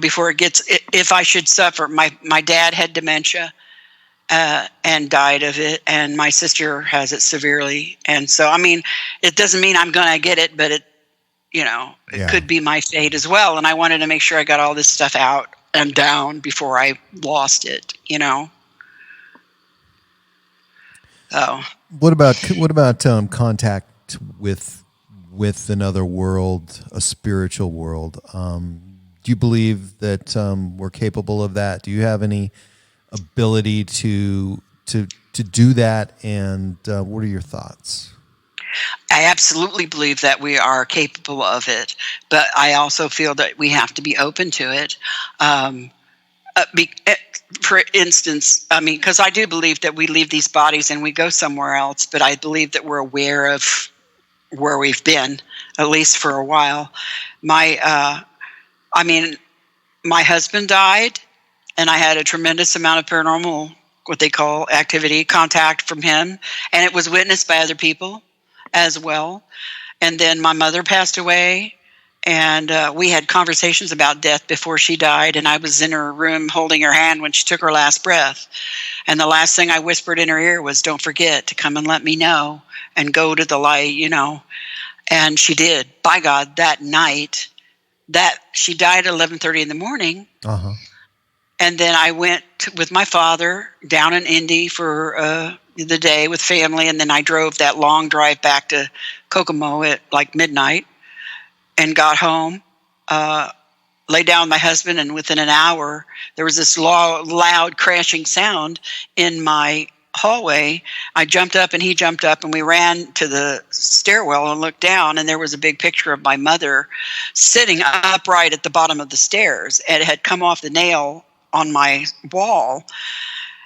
before if I should suffer, my dad had dementia and died of it. And my sister has it severely. And so, I mean, it doesn't mean I'm going to get it, but it could be my fate as well. And I wanted to make sure I got all this stuff out and down before I lost it, So. What about contact with another world, a spiritual world? Do you believe that we're capable of that? Do you have any ability to do that? And what are your thoughts? I absolutely believe that we are capable of it, but I also feel that we have to be open to it. For instance, I mean, because I do believe that we leave these bodies and we go somewhere else, but I believe that we're aware of where we've been, at least for a while. My husband died, and I had a tremendous amount of paranormal, what they call activity, contact from him, and it was witnessed by other people as well. And then my mother passed away, and we had conversations about death before she died, and I was in her room holding her hand when she took her last breath. And the last thing I whispered in her ear was, "Don't forget to come and let me know and go to the light," And she did. By God, that night, that she died at 11:30 in the morning. Uh-huh. And then I went with my father down in Indy for the day with family, and then I drove that long drive back to Kokomo at like midnight and got home, lay down with my husband, and within an hour, there was this loud crashing sound in my hallway. I jumped up and he jumped up, and we ran to the stairwell and looked down, and there was a big picture of my mother sitting upright at the bottom of the stairs, and it had come off the nail on my wall.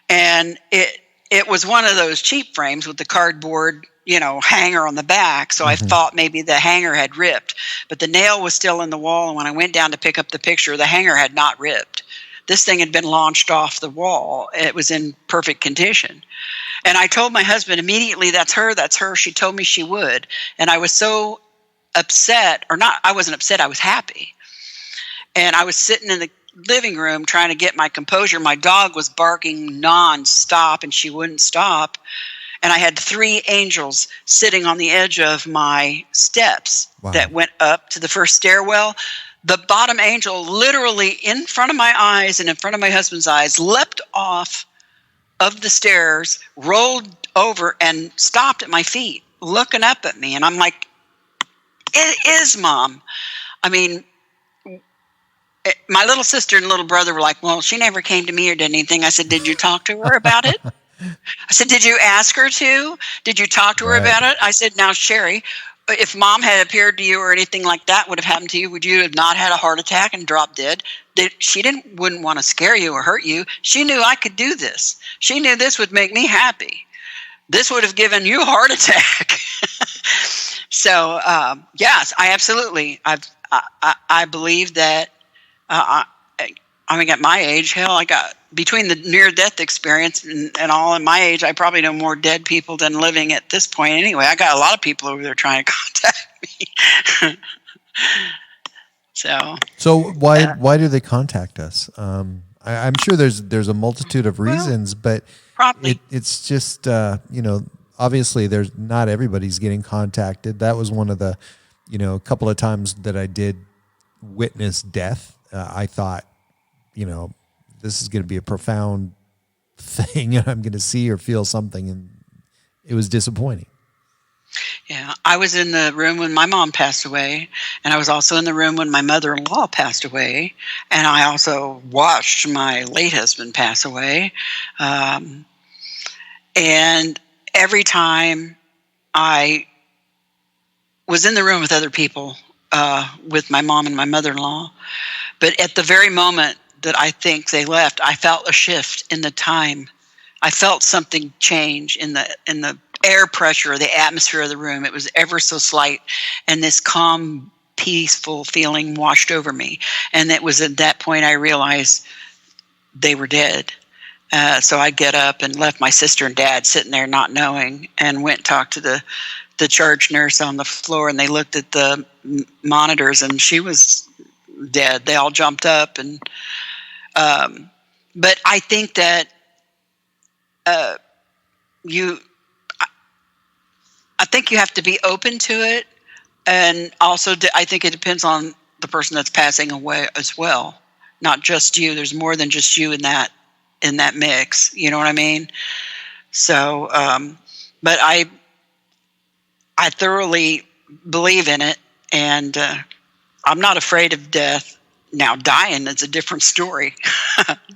And it was one of those cheap frames with the cardboard, hanger on the back. So I thought maybe the hanger had ripped, but the nail was still in the wall. And when I went down to pick up the picture, the hanger had not ripped. This thing had been launched off the wall. It was in perfect condition. And I told my husband immediately, that's her. She told me she would. And I was so upset, I wasn't upset, I was happy. And I was sitting in the living room trying to get my composure. My dog was barking nonstop and she wouldn't stop. And I had 3 angels sitting on the edge of my steps that went up to the first stairwell. The bottom angel, literally in front of my eyes and in front of my husband's eyes, leapt off of the stairs, rolled over, and stopped at my feet, looking up at me. And I'm like, it is Mom. I mean, my little sister and little brother were like, well, she never came to me or did anything. I said, did you talk to her about it? I said, did you ask her to? Did you talk to her about it? I said, now, Sherry, if Mom had appeared to you or anything like that would have happened to you, would you have not had a heart attack and dropped dead? She wouldn't want to scare you or hurt you. She knew I could do this. She knew this would make me happy. This would have given you a heart attack. So, yes, I absolutely. I believe that. At my age, hell, I got between the near-death experience and all at my age, I probably know more dead people than living at this point anyway. I got a lot of people over there trying to contact me. So why do they contact us? I'm sure there's a multitude of reasons, but probably it's just, obviously there's not everybody's getting contacted. That was one of the, a couple of times that I did witness death. I thought, this is going to be a profound thing and I'm going to see or feel something. And it was disappointing. Yeah. I was in the room when my mom passed away, and I was also in the room when my mother-in-law passed away. And I also watched my late husband pass away. And every time I was in the room with other people, with my mom and my mother-in-law, but at the very moment that I think they left, I felt a shift in the time. I felt something change in the air pressure, the atmosphere of the room. It was ever so slight, and this calm, peaceful feeling washed over me. And it was at that point I realized they were dead. So I get up and left my sister and dad sitting there not knowing, and went and talked to the charge nurse on the floor, and they looked at the monitors, and she was dead. They all jumped up, and but I think that I think you have to be open to it, and also I think it depends on the person that's passing away as well, not just you. There's more than just you in that mix. You know what I mean? So, but I thoroughly believe in it, and I'm not afraid of death. Now, dying is a different story.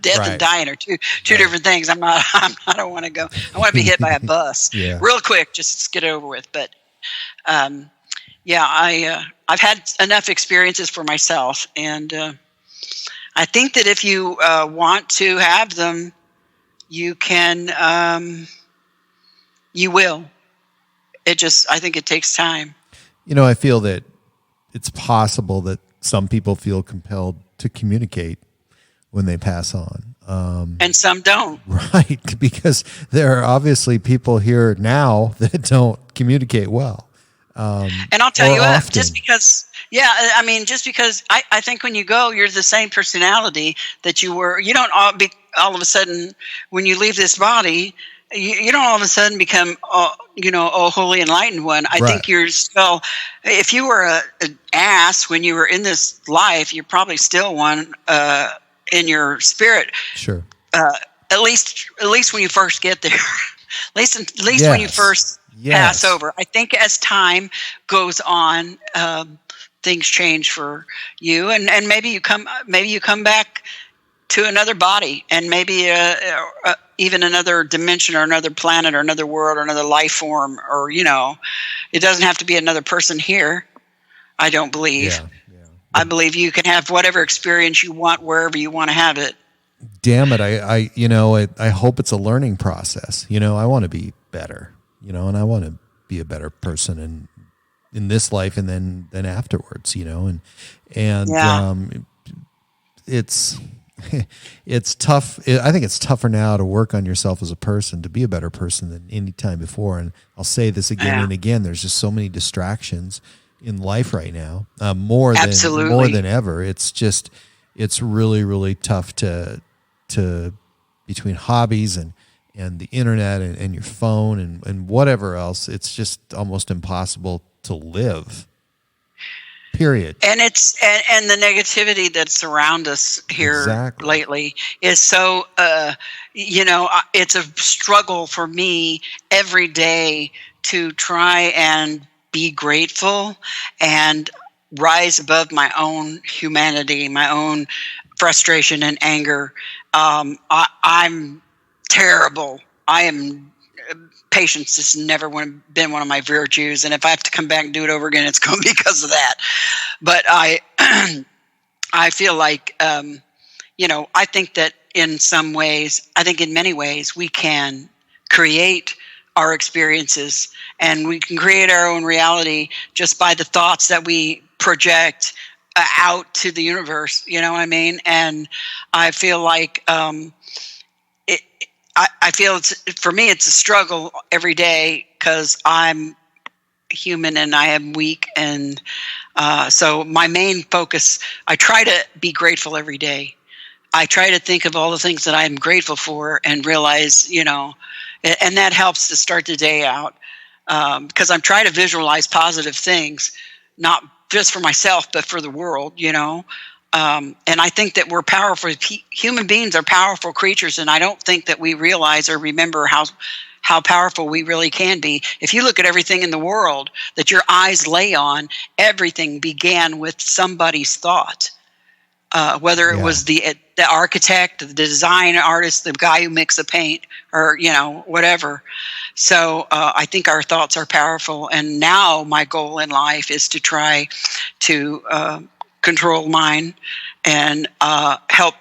Death and dying are two different things. I don't want to go. I want to be hit by a bus real quick, just get it over with. But I've had enough experiences for myself, and I think that if you want to have them, you can. You will. I think it takes time. I feel that it's possible that some people feel compelled to communicate when they pass on. And some don't. Right, because there are obviously people here now that don't communicate well. And I'll tell you what, just because I think when you go, you're the same personality that you were. You don't all of a sudden, when you leave this body, you don't all of a sudden become, holy enlightened one. I think you're still, if you were an ass when you were in this life, you're probably still one in your spirit. Sure. At least when you first get there, at least when you first pass over. I think as time goes on, things change for you, and maybe you come back to another body, and maybe even another dimension, or another planet, or another world, or another life form, or it doesn't have to be another person here. I don't believe. Yeah. I believe you can have whatever experience you want wherever you want to have it. Damn it. I hope it's a learning process. I want to be better, and I want to be a better person in this life and then afterwards, and it's tough. I think it's tougher now to work on yourself as a person, to be a better person than any time before. And I'll say this again and again, there's just so many distractions in life right now, more than ever. It's really, really tough to between hobbies and the internet and your phone and whatever else. It's just almost impossible to live. Period. And and the negativity that's around us here lately is so, it's a struggle for me every day to try and be grateful and rise above my own humanity, my own frustration and anger. I'm terrible. Patience has never been one of my virtues, and if I have to come back and do it over again, it's going to be because of that. But I feel like, I think that in many ways, we can create our experiences, and we can create our own reality just by the thoughts that we project out to the universe. You know what I mean? And I feel like I feel for me it's a struggle every day because I'm human and I am weak, and so my main focus, I try to be grateful every day. I try to think of all the things that I'm grateful for and realize, and that helps to start the day out, because I'm trying to visualize positive things, not just for myself but for the world, and I think that we're powerful. Human beings are powerful creatures, and I don't think that we realize or remember how powerful we really can be. If you look at everything in the world that your eyes lay on, everything began with somebody's thought. Whether it was the architect, the design artist, the guy who makes the paint, or whatever. So I think our thoughts are powerful, and now my goal in life is to try to control mine and help.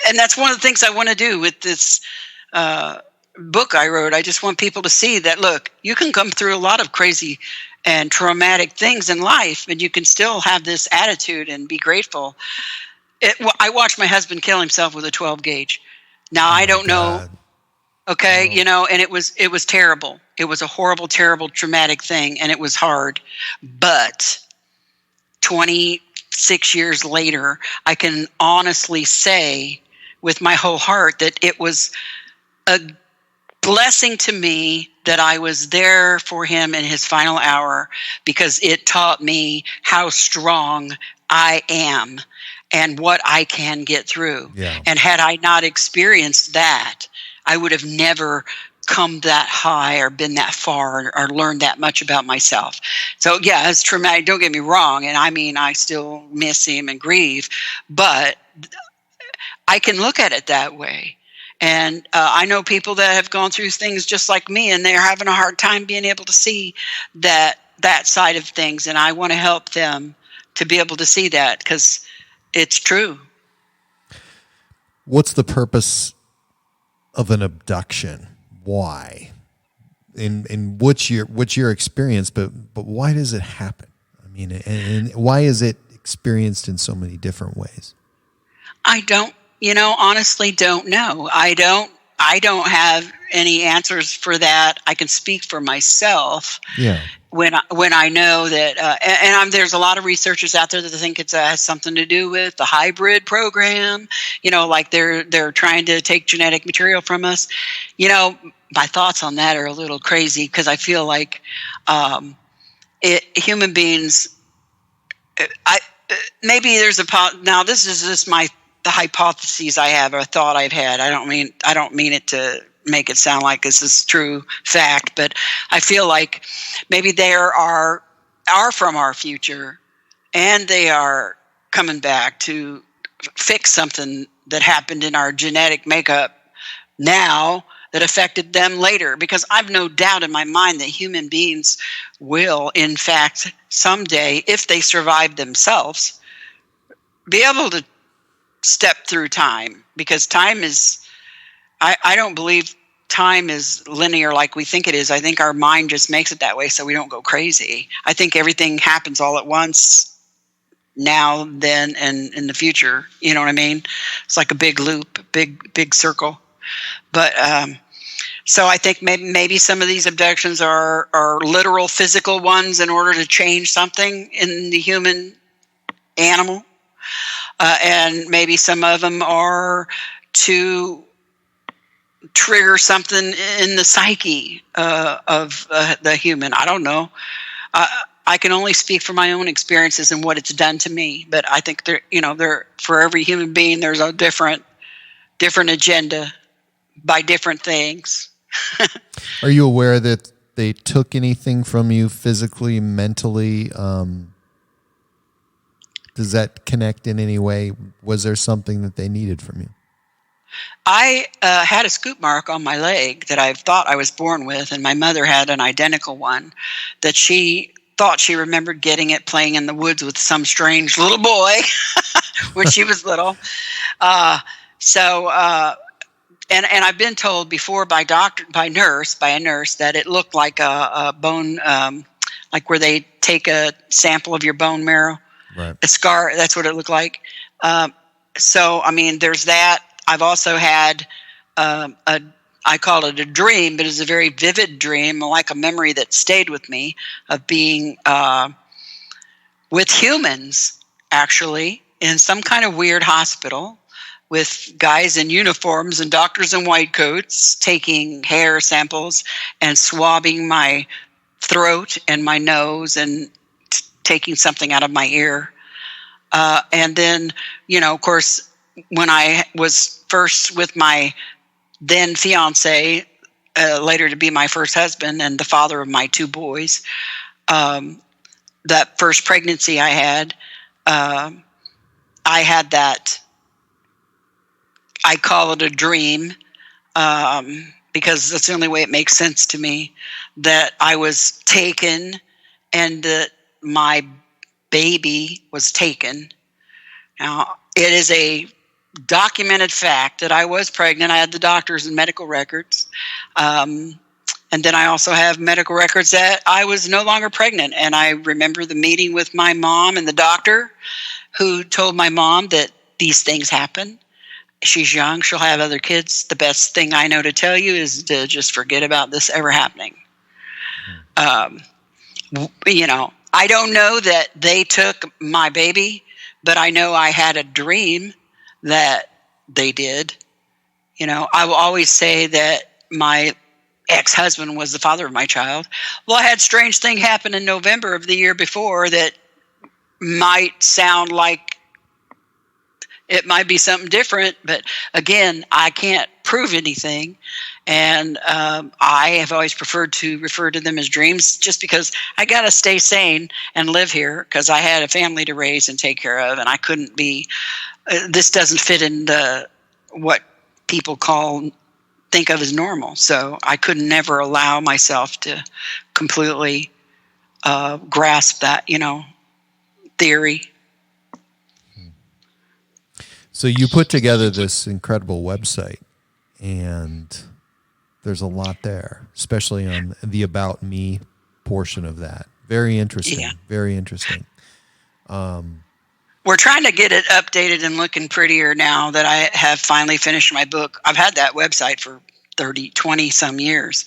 And that's one of the things I want to do with this book I wrote. I just want people to see that, look, you can come through a lot of crazy and traumatic things in life, and you can still have this attitude and be grateful. I watched my husband kill himself with a 12 gauge. Now, I don't know. Okay. And it was terrible. It was a horrible, terrible, traumatic thing. And it was hard, but 26 years later, I can honestly say with my whole heart that it was a blessing to me that I was there for him in his final hour, because it taught me how strong I am and what I can get through. Yeah. And had I not experienced that, I would have never come that high or been that far or learned that much about myself. So yeah, it's traumatic. Don't get me wrong. And I mean, I still miss him and grieve, but I can look at it that way. And I know people that have gone through things just like me, and they're having a hard time being able to see that side of things. And I want to help them to be able to see that, because it's true. What's the purpose of an abduction? Why? And what's your experience? But why does it happen? I mean, and why is it experienced in so many different ways? I honestly don't know. I don't have any answers for that. I can speak for myself. Yeah. When I know that, and there's a lot of researchers out there that think it has something to do with the hybrid program. Like they're trying to take genetic material from us. My thoughts on that are a little crazy, because I feel like human beings. Maybe there's now this is just my the hypotheses I have or thought I've had. I don't mean it to make it sound like this is true fact, but I feel like maybe they are from our future, and they are coming back to fix something that happened in our genetic makeup now that affected them later. Because I've no doubt in my mind that human beings will, in fact, someday, if they survive themselves, be able to step through time. Because time is, I don't believe time is linear like we think it is. I think our mind just makes it that way so we don't go crazy. I think everything happens all at once, now, then, and in the future. You know what I mean? It's like a big loop, big circle. But so I think maybe some of these abductions are literal physical ones in order to change something in the human animal, and maybe some of them are to trigger something in the psyche of the human. I don't know. I can only speak for my own experiences and what it's done to me. But I think there for every human being, there's a different agenda by different things. Are you aware that they took anything from you physically, mentally? Does that connect in any way? Was there something that they needed from you? I had a scoop mark on my leg that I thought I was born with, and my mother had an identical one that she thought she remembered getting it playing in the woods with some strange little boy when she was little. And I've been told before by a nurse that it looked like a bone, like where they take a sample of your bone marrow, right. A scar. That's what it looked like. So I mean, there's that. I've also had I call it a dream, but it's a very vivid dream, like a memory that stayed with me of being with humans, actually, in some kind of weird hospital with guys in uniforms and doctors in white coats taking hair samples and swabbing my throat and my nose and taking something out of my ear. And then, of course, when I was first with my then fiance, later to be my first husband and the father of my two boys, that first pregnancy I had that, I call it a dream, because that's the only way it makes sense to me, that I was taken and that my baby was taken. Now, it is a documented fact that I was pregnant. I had the doctors and medical records. And then I also have medical records that I was no longer pregnant. And I remember the meeting with my mom and the doctor, who told my mom that these things happen. She's young. She'll have other kids. The best thing I know to tell you is to just forget about this ever happening. I don't know that they took my baby, but I know I had a dream that they did. I will always say that my ex-husband was the father of my child. Well, I had a strange thing happen in November of the year before that might sound like it might be something different, but again, I can't prove anything. And I have always preferred to refer to them as dreams, just because I got to stay sane and live here, because I had a family to raise and take care of, and I couldn't be, this doesn't fit in what people think of as normal. So I could never allow myself to completely grasp that, theory. So you put together this incredible website, and there's a lot there, especially on the About Me portion of that. Very interesting. Yeah. Very interesting. We're trying to get it updated and looking prettier now that I have finally finished my book. I've had that website for 20 some years.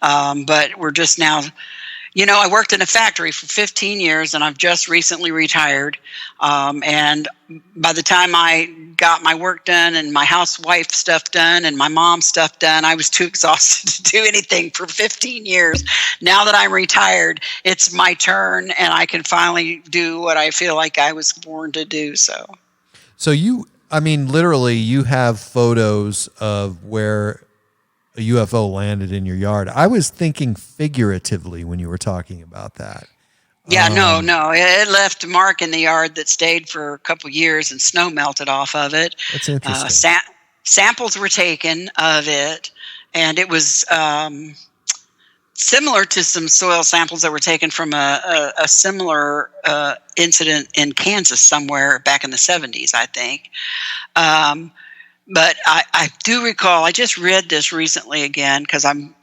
But we're just now, I worked in a factory for 15 years, and I've just recently retired. And by the time I got my work done and my housewife stuff done and my mom's stuff done, I was too exhausted to do anything for 15 years. Now that I'm retired, it's my turn, and I can finally do what I feel like I was born to do. So I mean, literally, you have photos of where a UFO landed in your yard. I was thinking figuratively when you were talking about that. Yeah, no. It left a mark in the yard that stayed for a couple years, and snow melted off of it. That's interesting. Samples were taken of it, and it was similar to some soil samples that were taken from a similar incident in Kansas somewhere back in the 70s, I think. But I do recall, I just read this recently again because I'm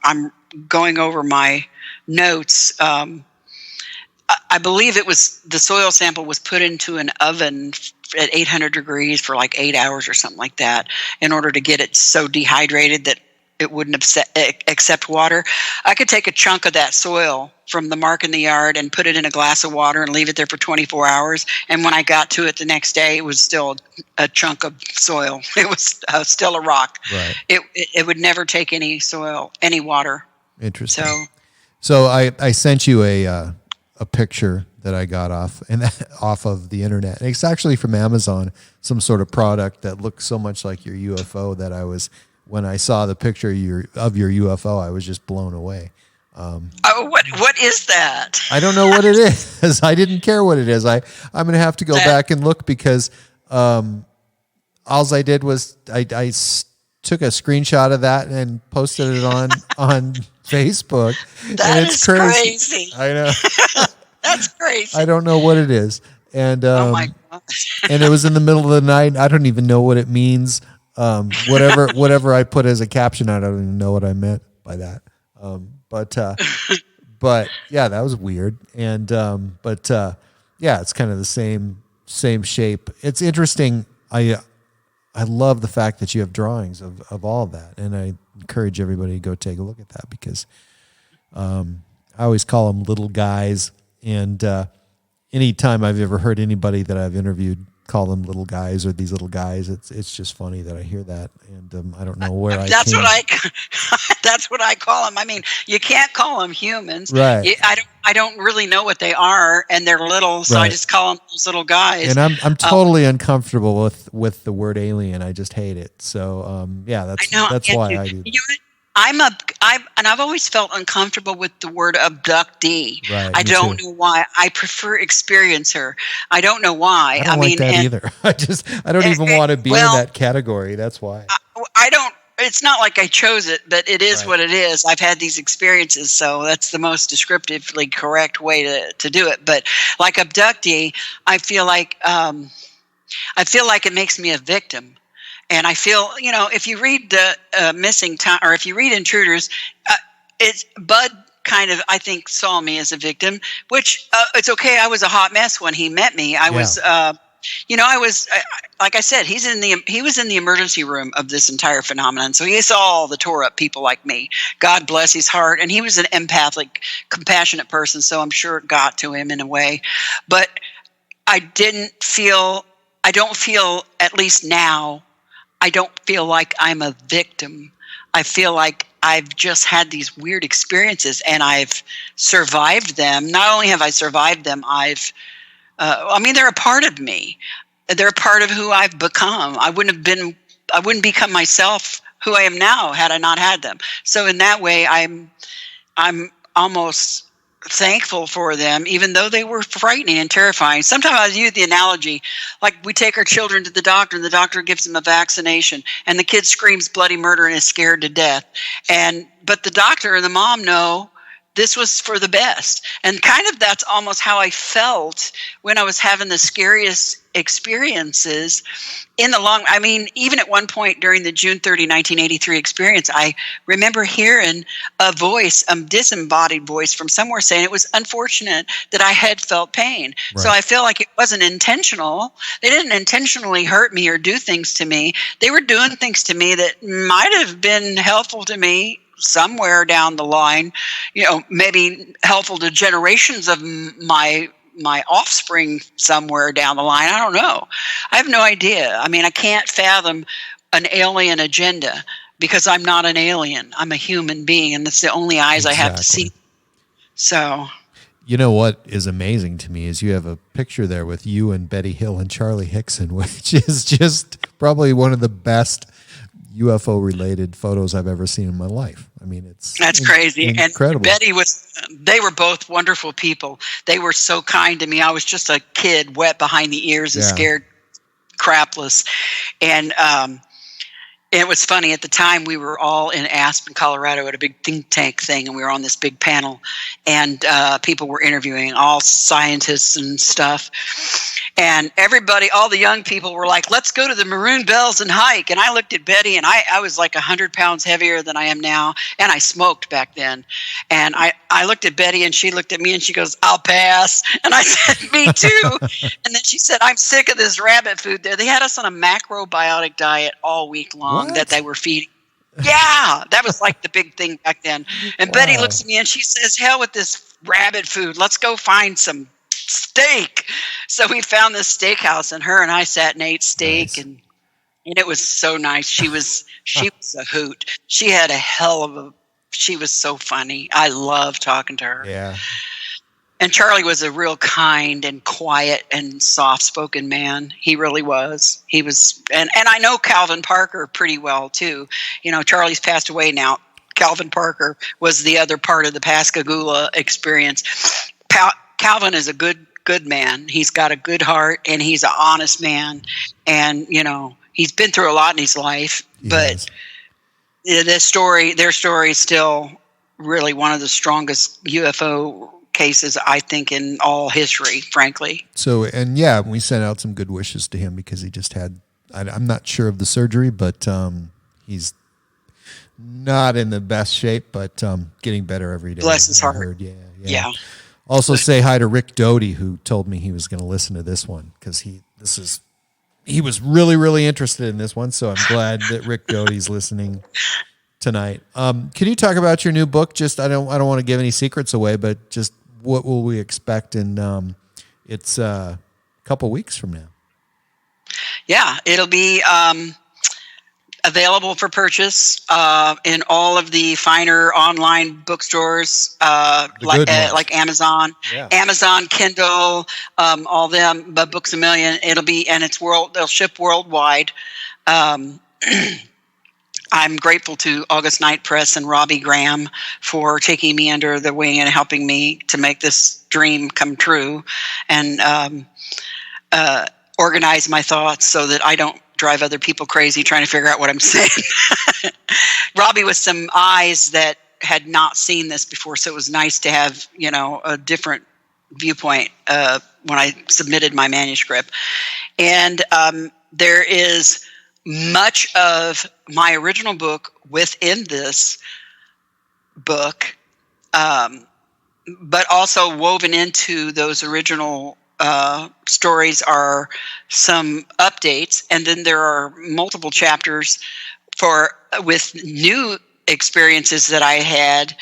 going over my notes. I believe it was the soil sample was put into an oven at 800 degrees for like 8 hours or something like that in order to get it so dehydrated that it wouldn't accept water. I could take a chunk of that soil from the mark in the yard and put it in a glass of water and leave it there for 24 hours. And when I got to it the next day, it was still a chunk of soil. It was still a rock. Right. It would never take any soil, any water. Interesting. So I sent you a picture that I got off of the internet. It's actually from Amazon, some sort of product that looks so much like your UFO that when I saw the picture of your UFO, I was just blown away. What is that? I don't know what it is. I didn't care what it is. I'm going to have to go back and look because all I did was I took a screenshot of that and posted it on Facebook. That is crazy. I know. That's crazy. I don't know what it is. And oh my God. And it was in the middle of the night. I don't even know what it means. Whatever I put as a caption, I don't even know what I meant by that. But yeah, that was weird. And yeah, it's kind of the same shape. It's interesting. I love the fact that you have drawings of all of that, and I encourage everybody to go take a look at that because I always call them little guys. And anytime I've ever heard anybody that I've interviewed call them little guys or these little guys, it's just funny that I hear that, and I don't know where that's what I call them. I mean, you can't call them humans, right? I don't really know what they are, and they're little, so right. I just call them those little guys. And I'm totally uncomfortable with the word alien. I just hate it. So yeah, that's why I do. I've always felt uncomfortable with the word abductee. Right, I don't know why. I prefer experiencer. I don't know why. I don't like that either. I don't even want to be in that category. That's why. I don't. It's not like I chose it, but it is what it is. I've had these experiences, so that's the most descriptively correct way to do it. But like abductee, I feel like it makes me a victim. And I feel, if you read the Missing Time, or if you read Intruders, it's Budd kind of, I think, saw me as a victim, which it's okay. I was a hot mess when he met me. I was, like I said, he was in the emergency room of this entire phenomenon. So he saw all the tore up people like me. God bless his heart. And he was an empathic, compassionate person. So I'm sure it got to him in a way. But I don't feel, at least now, I don't feel like I'm a victim. I feel like I've just had these weird experiences and I've survived them. Not only have I survived them, they're a part of me. They're a part of who I've become. I wouldn't become myself who I am now had I not had them. So in that way, I'm almost thankful for them, even though they were frightening and terrifying. Sometimes I use the analogy, like we take our children to the doctor and the doctor gives them a vaccination and the kid screams bloody murder and is scared to death. But the doctor and the mom know this was for the best. And kind of that's almost how I felt when I was having the scariest experiences even at one point during the June 30, 1983 experience, I remember hearing a voice, a disembodied voice from somewhere saying it was unfortunate that I had felt pain. Right. So I feel like it wasn't intentional. They didn't intentionally hurt me or do things to me. They were doing things to me that might have been helpful to me somewhere down the line, maybe helpful to generations of my offspring somewhere down the line. I don't know. I have no idea. I mean, I can't fathom an alien agenda because I'm not an alien. I'm a human being, and that's the only eyes I have to see. So, You know what is amazing to me is you have a picture there with you and Betty Hill and Charlie Hickson, which is just probably one of the best UFO related photos I've ever seen in my life. I mean, That's crazy. Incredible. And they were both wonderful people. They were so kind to me. I was just a kid, wet behind the ears and scared crapless. And it was funny. At the time, we were all in Aspen, Colorado at a big think tank thing, and we were on this big panel, and people were interviewing all scientists and stuff. And everybody, all the young people were like, let's go to the Maroon Bells and hike. And I looked at Betty, and I was like 100 pounds heavier than I am now. And I smoked back then. And I looked at Betty, and she looked at me, and she goes, I'll pass. And I said, me too. And then she said, I'm sick of this rabbit food there. They had us on a macrobiotic diet all week long that they were feeding. Yeah, that was like the big thing back then. And Betty looks at me, and she says, hell with this rabbit food. Let's go find some steak. So we found this steakhouse, and her and I sat and ate steak. Nice. And it was so nice. She was a hoot. She had she was so funny. I loved talking to her. Yeah. And Charlie was a real kind and quiet and soft-spoken man. He really was. He was, and I know Calvin Parker pretty well too. You know, Charlie's passed away now. Calvin Parker was the other part of the Pascagoula experience. Calvin is a good man. He's got a good heart, and he's an honest man. And, you know, he's been through a lot in his life. But their story is still really one of the strongest UFO cases, I think, in all history, frankly. So, and yeah, we sent out some good wishes to him because he just had, I'm not sure of the surgery, but he's not in the best shape, but getting better every day. Bless his heart. Yeah. Also say hi to Rick Doty, who told me he was going to listen to this one because he was really, really interested in this one. So I'm glad that Rick Doty's listening tonight. Can you talk about your new book? Just, I don't want to give any secrets away, but just what will we expect in it's a couple weeks from now? Yeah, it'll be available for purchase in all of the finer online bookstores, like Amazon, Amazon, Kindle, all them, but Books A Million. It'll be, and they'll ship worldwide. I'm grateful to August Night Press and Robbie Graham for taking me under the wing and helping me to make this dream come true, and organize my thoughts so that I don't drive other people crazy trying to figure out what I'm saying. Robbie with some eyes that had not seen this before, so it was nice to have, you know, a different viewpoint when I submitted my manuscript. And there is much of my original book within this book, but also woven into those original stories are some updates, and then there are multiple chapters with new experiences that I had,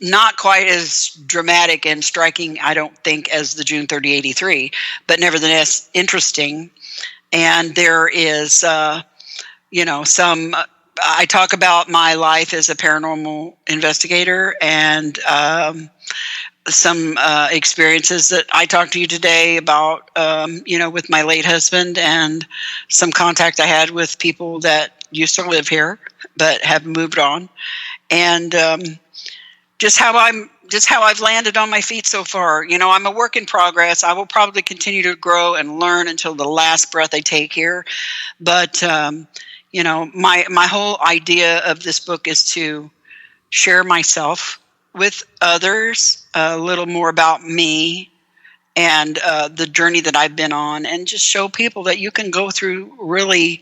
not quite as dramatic and striking, I don't think, as the June 30, 83, but nevertheless interesting. And there is, some. I talk about my life as a paranormal investigator, and some experiences that I talked to you today about, with my late husband, and some contact I had with people that used to live here but have moved on, and just how I've landed on my feet so far. You know, I'm a work in progress. I will probably continue to grow and learn until the last breath I take here, but my whole idea of this book is to share myself with others, a little more about me and the journey that I've been on, and just show people that you can go through really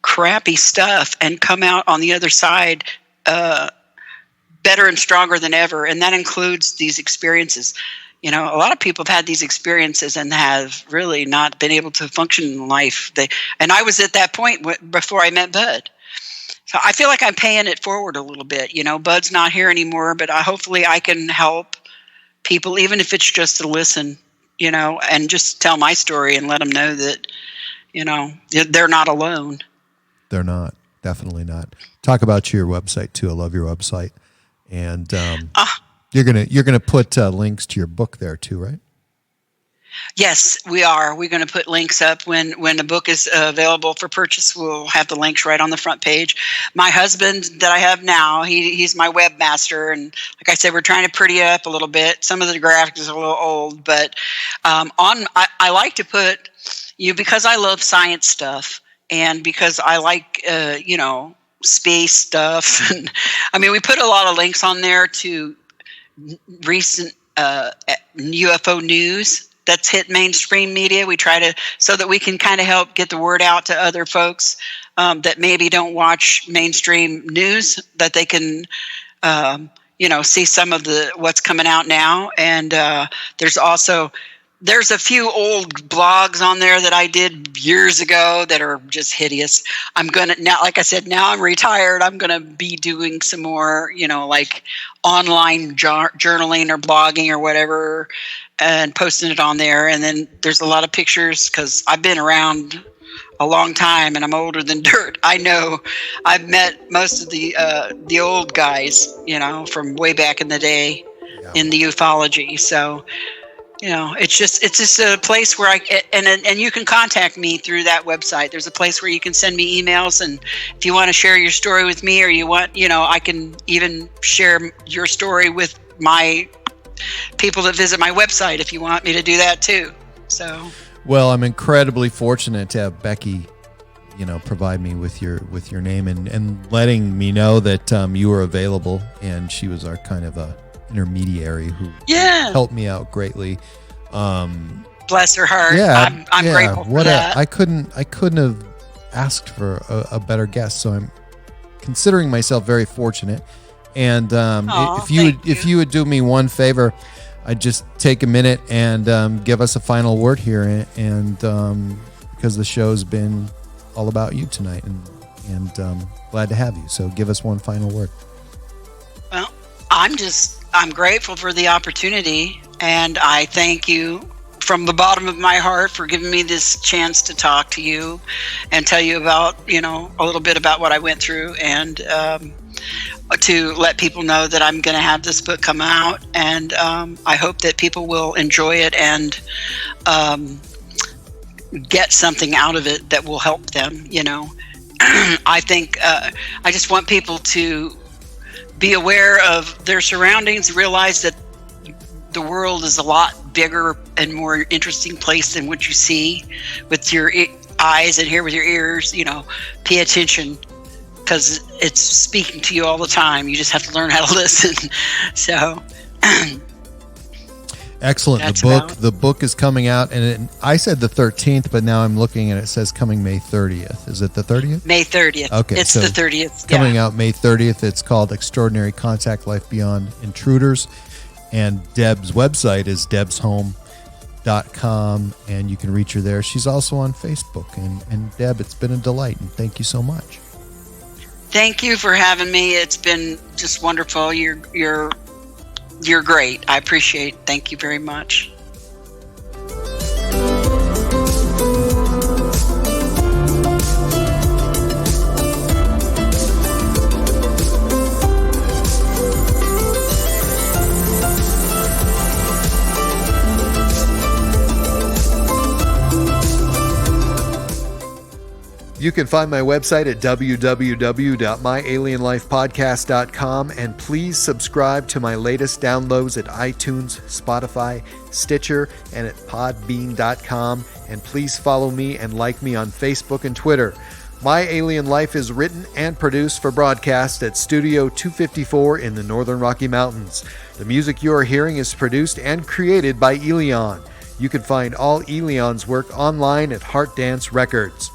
crappy stuff and come out on the other side better and stronger than ever. And that includes these experiences. You know, a lot of people have had these experiences and have really not been able to function in life. And I was at that point before I met Budd. So I feel like I'm paying it forward a little bit. You know, Bud's not here anymore, but hopefully I can help people, even if it's just to listen, and just tell my story and let them know that, they're not alone. They're not. Definitely not. Talk about your website too. I love your website. And You're gonna put links to your book there too, right? Yes, we are. We're going to put links up when the book is available for purchase. We'll have the links right on the front page. My husband that I have now, he's my webmaster, and like I said, we're trying to pretty up a little bit. Some of the graphics are a little old, but I like to put because I love science stuff and because I like space stuff. And I mean, we put a lot of links on there to recent UFO news that's hit mainstream media. We try to, so that we can kind of help get the word out to other folks that maybe don't watch mainstream news, that they can, see some of what's coming out now. And there's a few old blogs on there that I did years ago that are just hideous. I'm going to now, like I said, now I'm retired. I'm going to be doing some more, like online journaling or blogging or whatever, and posting it on there. And then there's a lot of pictures because I've been around a long time and I'm older than dirt. I know I've met most of the old guys, from way back in the day in the ufology. So, it's just a place where and you can contact me through that website. There's a place where you can send me emails, and if you want to share your story with me, or you want, I can even share your story with my people that visit my website if you want me to do that too. So, well, I'm incredibly fortunate to have Becky, provide me with your name and letting me know that you were available, and she was our kind of a intermediary who helped me out greatly. Bless her heart. Yeah, I'm grateful for that. I couldn't have asked for a better guest, so I'm considering myself very fortunate. And if you would do me one favor, I'd just take a minute and give us a final word here, and because the show's been all about you tonight, and glad to have you. So give us one final word. Well, I'm grateful for the opportunity, and I thank you from the bottom of my heart for giving me this chance to talk to you and tell you about, a little bit about what I went through, and to let people know that I'm going to have this book come out, and I hope that people will enjoy it and get something out of it that will help them. I think I just want people to be aware of their surroundings, realize that the world is a lot bigger and more interesting place than what you see with your eyes and hear with your ears. Pay attention, because it's speaking to you all the time. You just have to learn how to listen. So excellent. The book is coming out, and I said the 13th, but now I'm looking and it says coming May 30th. Is it the 30th? May 30th. Okay, it's the 30th. Coming out May 30th. It's called Extraordinary Contact: Life Beyond Intruders, and Deb's website is debshome.com, and you can reach her there. She's also on Facebook. And Deb, it's been a delight, and thank you so much. Thank you for having me. It's been just wonderful. You're great. I appreciate it. Thank you very much. You can find my website at www.myalienlifepodcast.com, and please subscribe to my latest downloads at iTunes, Spotify, Stitcher, and at podbean.com. And please follow me and like me on Facebook and Twitter. My Alien Life is written and produced for broadcast at Studio 254 in the Northern Rocky Mountains. The music you are hearing is produced and created by Elion. You can find all Elion's work online at Heart Dance Records.